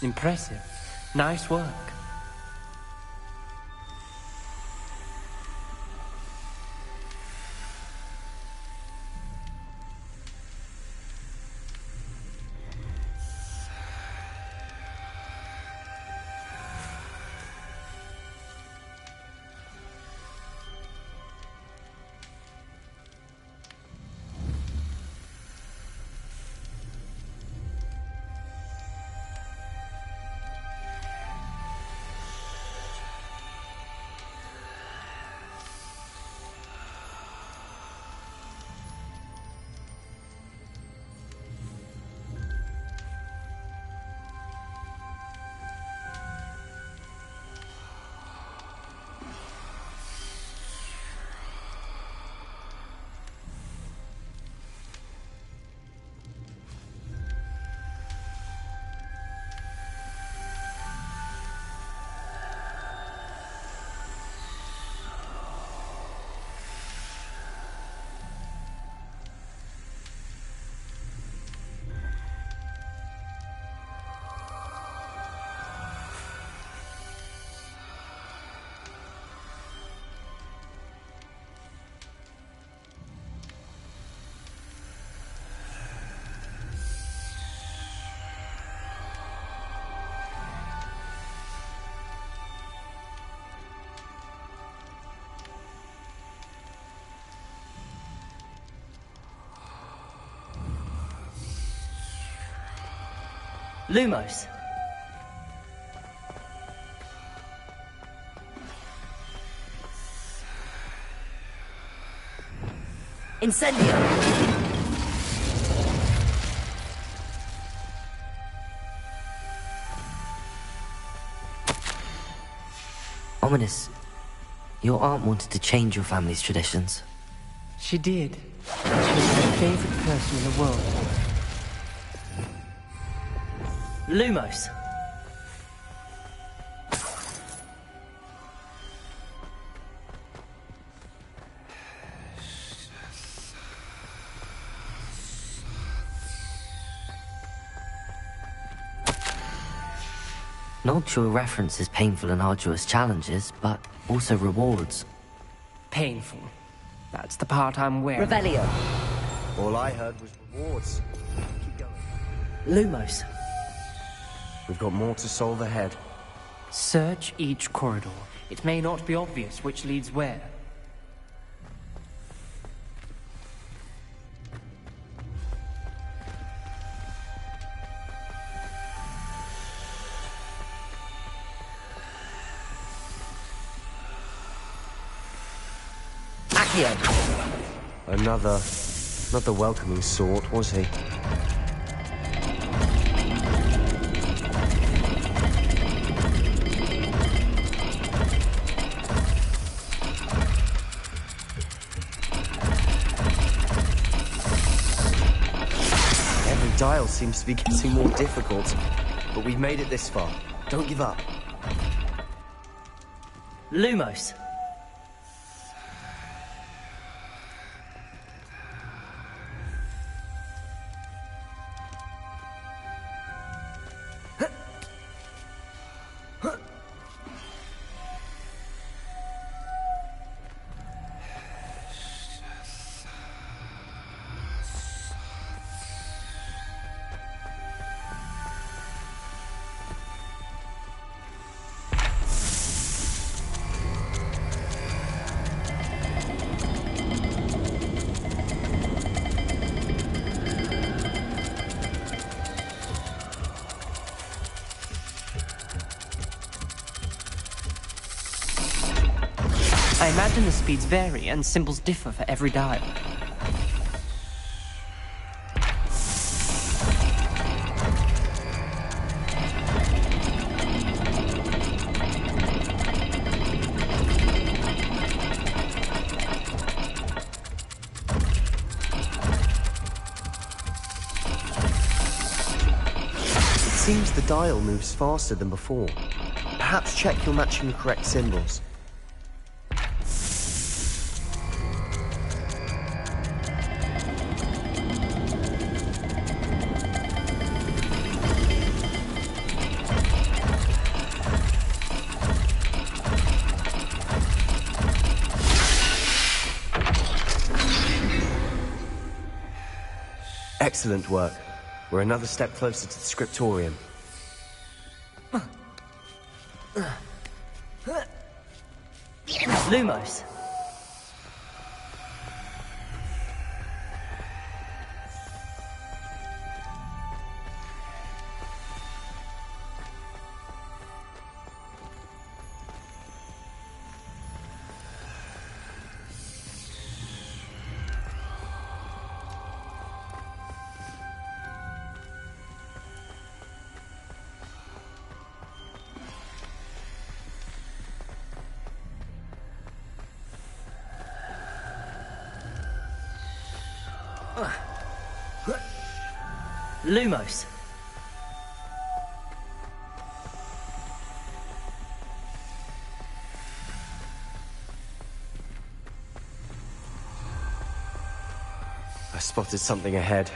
Impressive. Nice work. Lumos. Incendio. Ominous. Your aunt wanted to change your family's traditions. She did. She was my favorite person in the world. Lumos. Not sure references painful and arduous challenges, but also rewards. Painful. That's the part I'm wearing. Revelio. All I heard was rewards. Keep going. Lumos. We've got more to solve ahead. Search each corridor. It may not be obvious which leads where. Another not the welcoming sort, was he? Every dial seems to be getting more difficult, but we've made it this far. Don't give up. Lumos. I imagine the speeds vary and symbols differ for every dial. It seems the dial moves faster than before. Perhaps check you're matching the correct symbols. Excellent work. We're another step closer to the scriptorium. Lumos. Lumos. I spotted something ahead.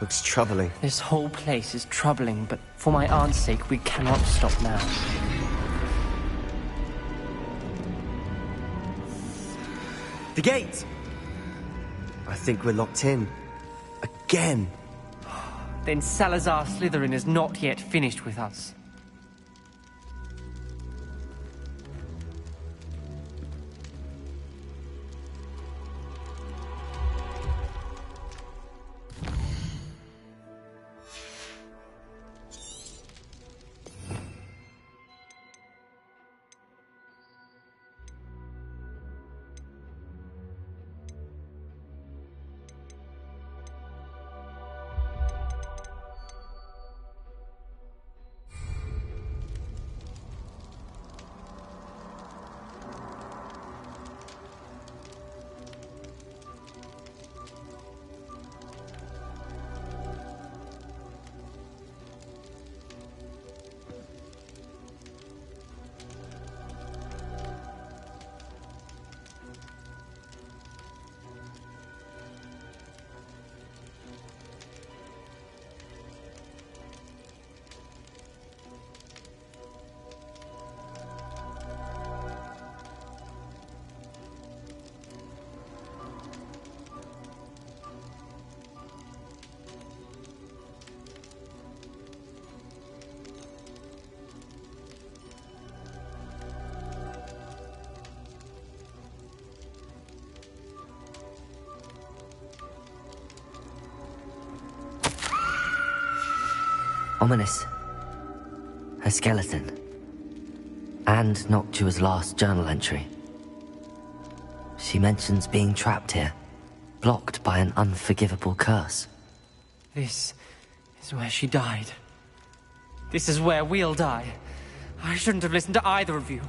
Looks troubling. This whole place is troubling, but for my aunt's sake, we cannot stop now. The gate! I think we're locked in. Again! Then Salazar Slytherin is not yet finished with us. Ominous. Her skeleton. And Noctua's last journal entry. She mentions being trapped here, blocked by an unforgivable curse. This is where she died. This is where we'll die. I shouldn't have listened to either of you.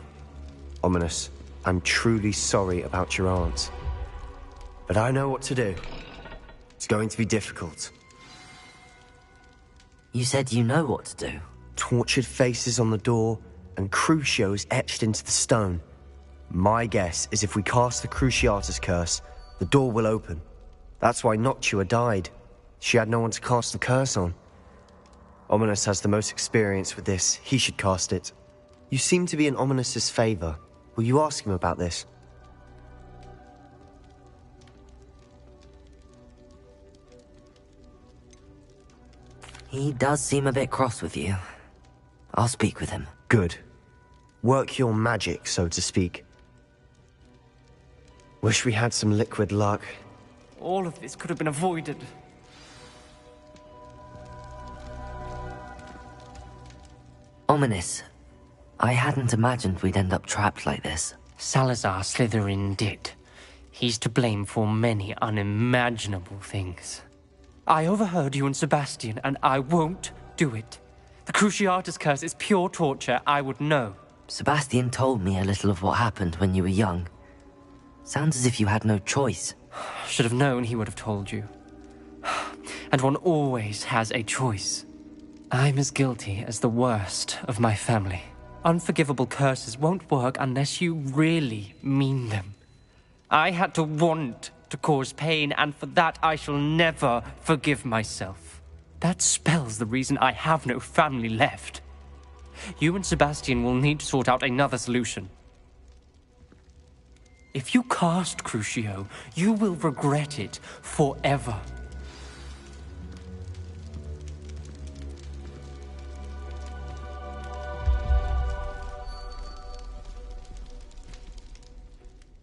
Ominous, I'm truly sorry about your aunt. But I know what to do. It's going to be difficult. You said you know what to do. Tortured faces on the door, and Crucios etched into the stone. My guess is if we cast the Cruciatus curse, the door will open. That's why Noctua died. She had no one to cast the curse on. Ominous has the most experience with this. He should cast it. You seem to be in Ominous's favor. Will you ask him about this? He does seem a bit cross with you. I'll speak with him. Good. Work your magic, so to speak. Wish we had some liquid luck. All of this could have been avoided. Ominous. I hadn't imagined we'd end up trapped like this. Salazar Slytherin did. He's to blame for many unimaginable things. I overheard you and Sebastian, and I won't do it. The Cruciatus curse is pure torture, I would know. Sebastian told me a little of what happened when you were young. Sounds as if you had no choice. Should have known he would have told you. And one always has a choice. I'm as guilty as the worst of my family. Unforgivable curses won't work unless you really mean them. I had to want to cause pain, and for that I shall never forgive myself. That spells the reason I have no family left. You and Sebastian will need to sort out another solution. If you cast Crucio, you will regret it forever.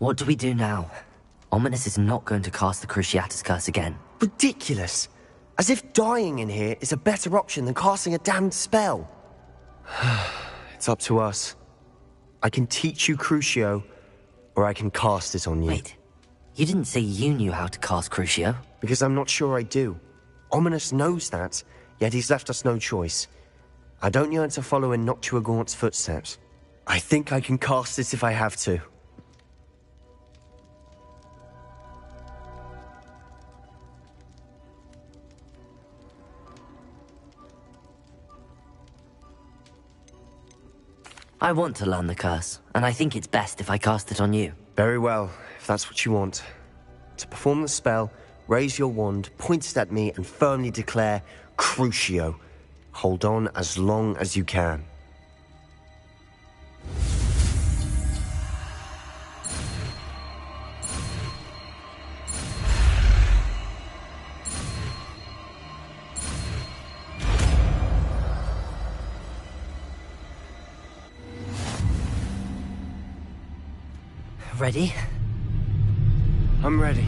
What do we do now? Ominous is not going to cast the Cruciatus Curse again. Ridiculous! As if dying in here is a better option than casting a damned spell. It's up to us. I can teach you Crucio, or I can cast it on you. Wait, you didn't say you knew how to cast Crucio? Because I'm not sure I do. Ominous knows that, yet he's left us no choice. I don't yearn to follow in Noctua Gaunt's footsteps. I think I can cast it if I have to. I want to learn the curse, and I think it's best if I cast it on you. Very well, if that's what you want. To perform the spell, raise your wand, point it at me, and firmly declare, Crucio. Hold on as long as you can. Ready? I'm ready.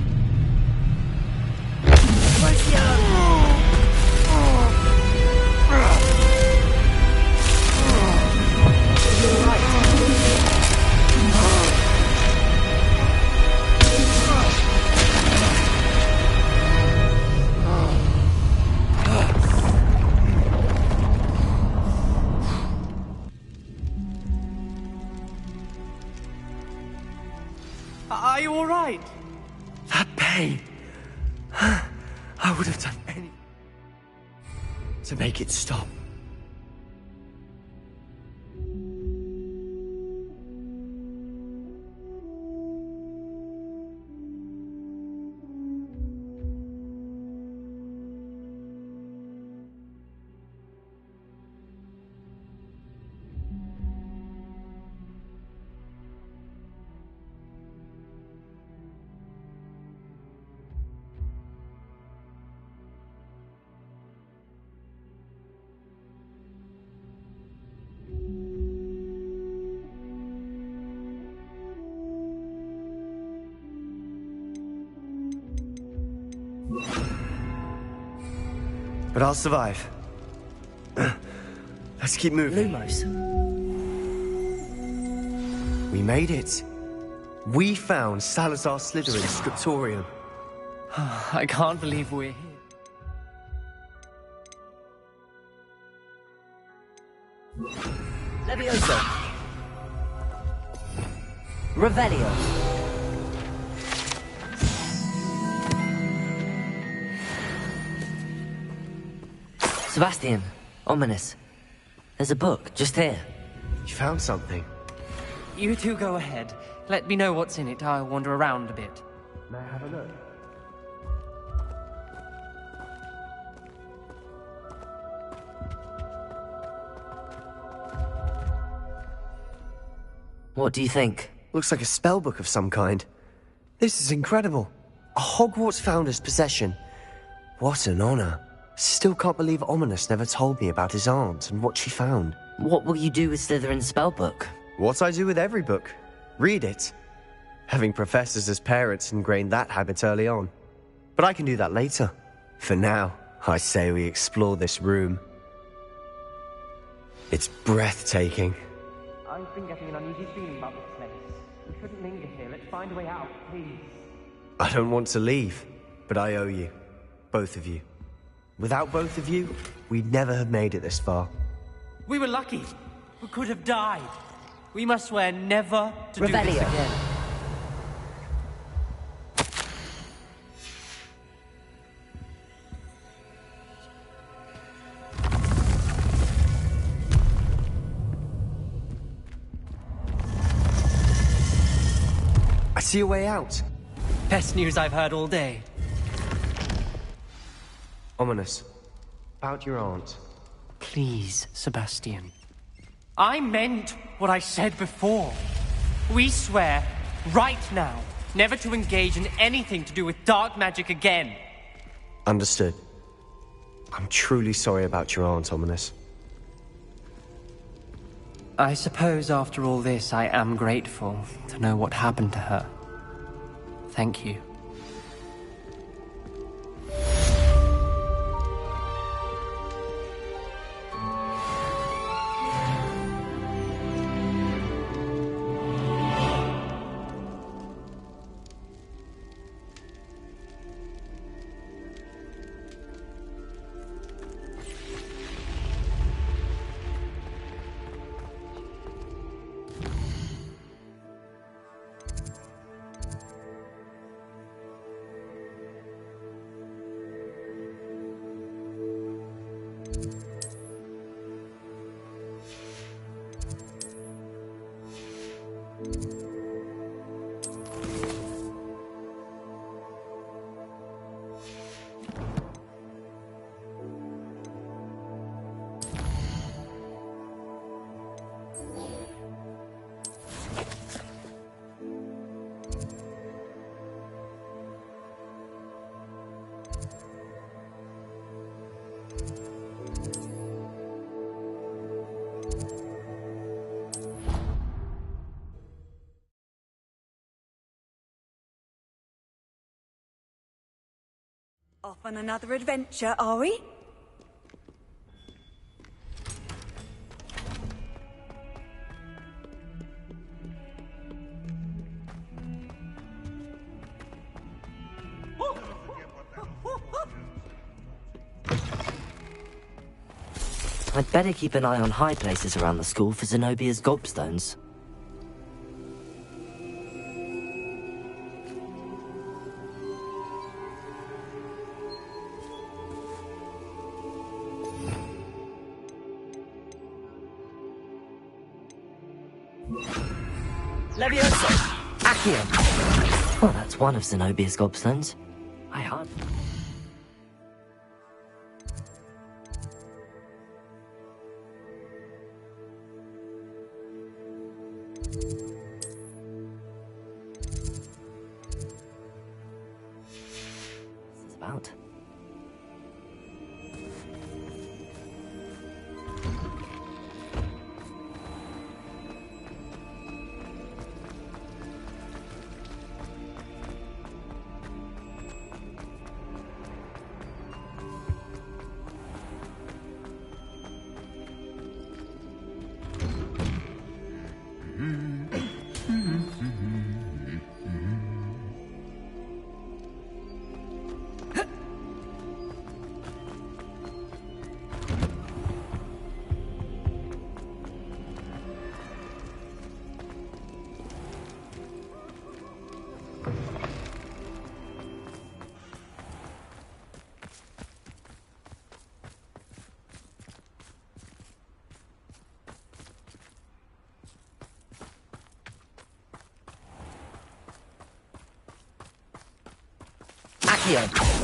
Are you all right? That pain. I would have done anything to make it stop. But I'll survive. Let's keep moving. Lumos. We made it. We found Salazar Slytherin's scriptorium. I can't believe we're here. Levioso. Revelio. Sebastian, Ominous. There's a book, just here. You found something. You two go ahead. Let me know what's in it. I'll wander around a bit. May I have a look? What do you think? Looks like a spellbook of some kind. This is incredible. A Hogwarts founder's possession. What an honor. Still can't believe Ominous never told me about his aunt and what she found. What will you do with Slytherin's spellbook? What I do with every book. Read it. Having professors as parents ingrained that habit early on. But I can do that later. For now, I say we explore this room. It's breathtaking. I've been getting an uneasy feeling about this place. We shouldn't linger here. Let's find a way out, please. I don't want to leave, but I owe you. Both of you. Without both of you, we'd never have made it this far. We were lucky. We could have died. We must swear never to do this again. I see a way out. Best news I've heard all day. Ominous. About your aunt. Please, Sebastian. I meant what I said before. We swear, right now, never to engage in anything to do with dark magic again. Understood. I'm truly sorry about your aunt, Ominous. I suppose after all this, I am grateful to know what happened to her. Thank you. Off on another adventure, are we? I'd better keep an eye on high places around the school for Zenobia's gobstones. Levioso! Accio! Well, that's one of Zenobia's gobstones. I hardly... What's this about? Accio!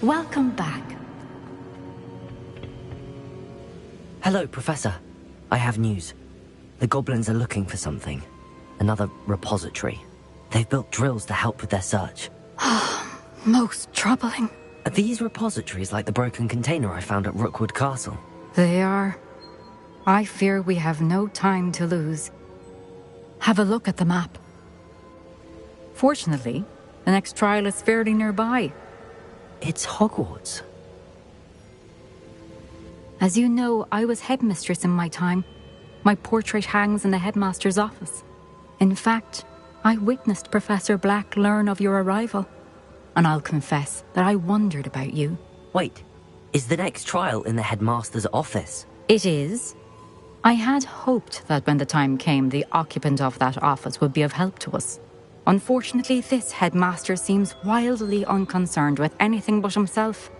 Welcome back. Hello, Professor. I have news. The goblins are looking for something. Another repository. They've built drills to help with their search. Most troubling. Are these repositories like the broken container I found at Rookwood Castle? They are. I fear we have no time to lose. Have a look at the map. Fortunately, the next trial is fairly nearby. It's Hogwarts. As you know, I was headmistress in my time. My portrait hangs in the headmaster's office. In fact, I witnessed Professor Black learn of your arrival. And I'll confess that I wondered about you. Wait, is the next trial in the headmaster's office? It is. I had hoped that when the time came, the occupant of that office would be of help to us. Unfortunately, this headmaster seems wildly unconcerned with anything but himself.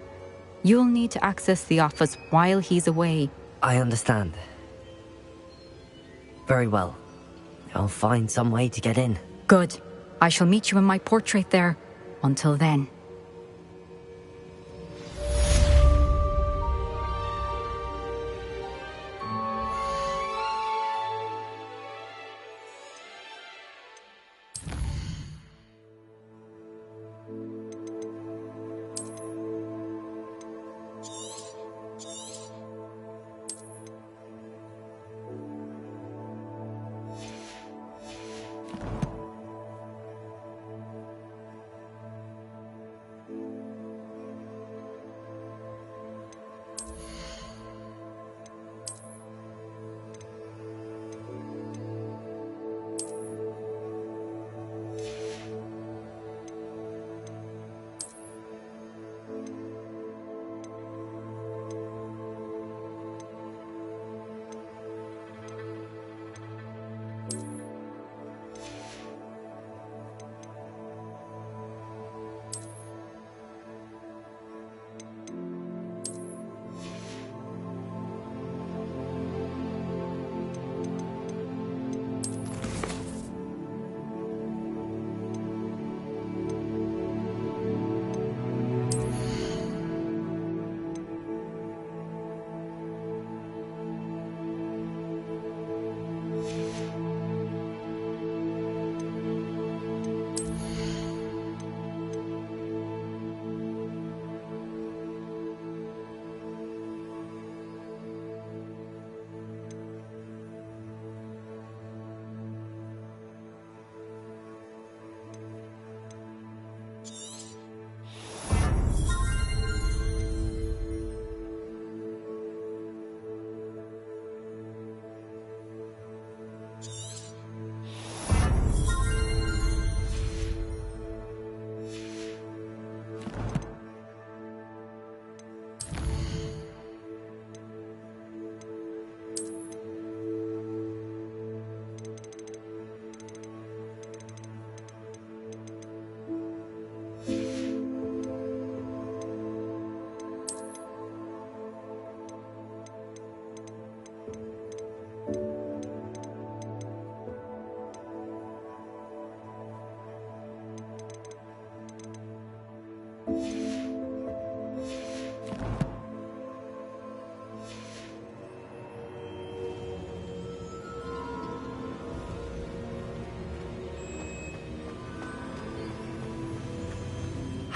You'll need to access the office while he's away. I understand. Very well. I'll find some way to get in. Good. I shall meet you in my portrait there. Until then.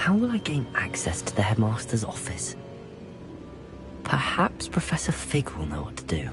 How will I gain access to the headmaster's office? Perhaps Professor Fig will know what to do.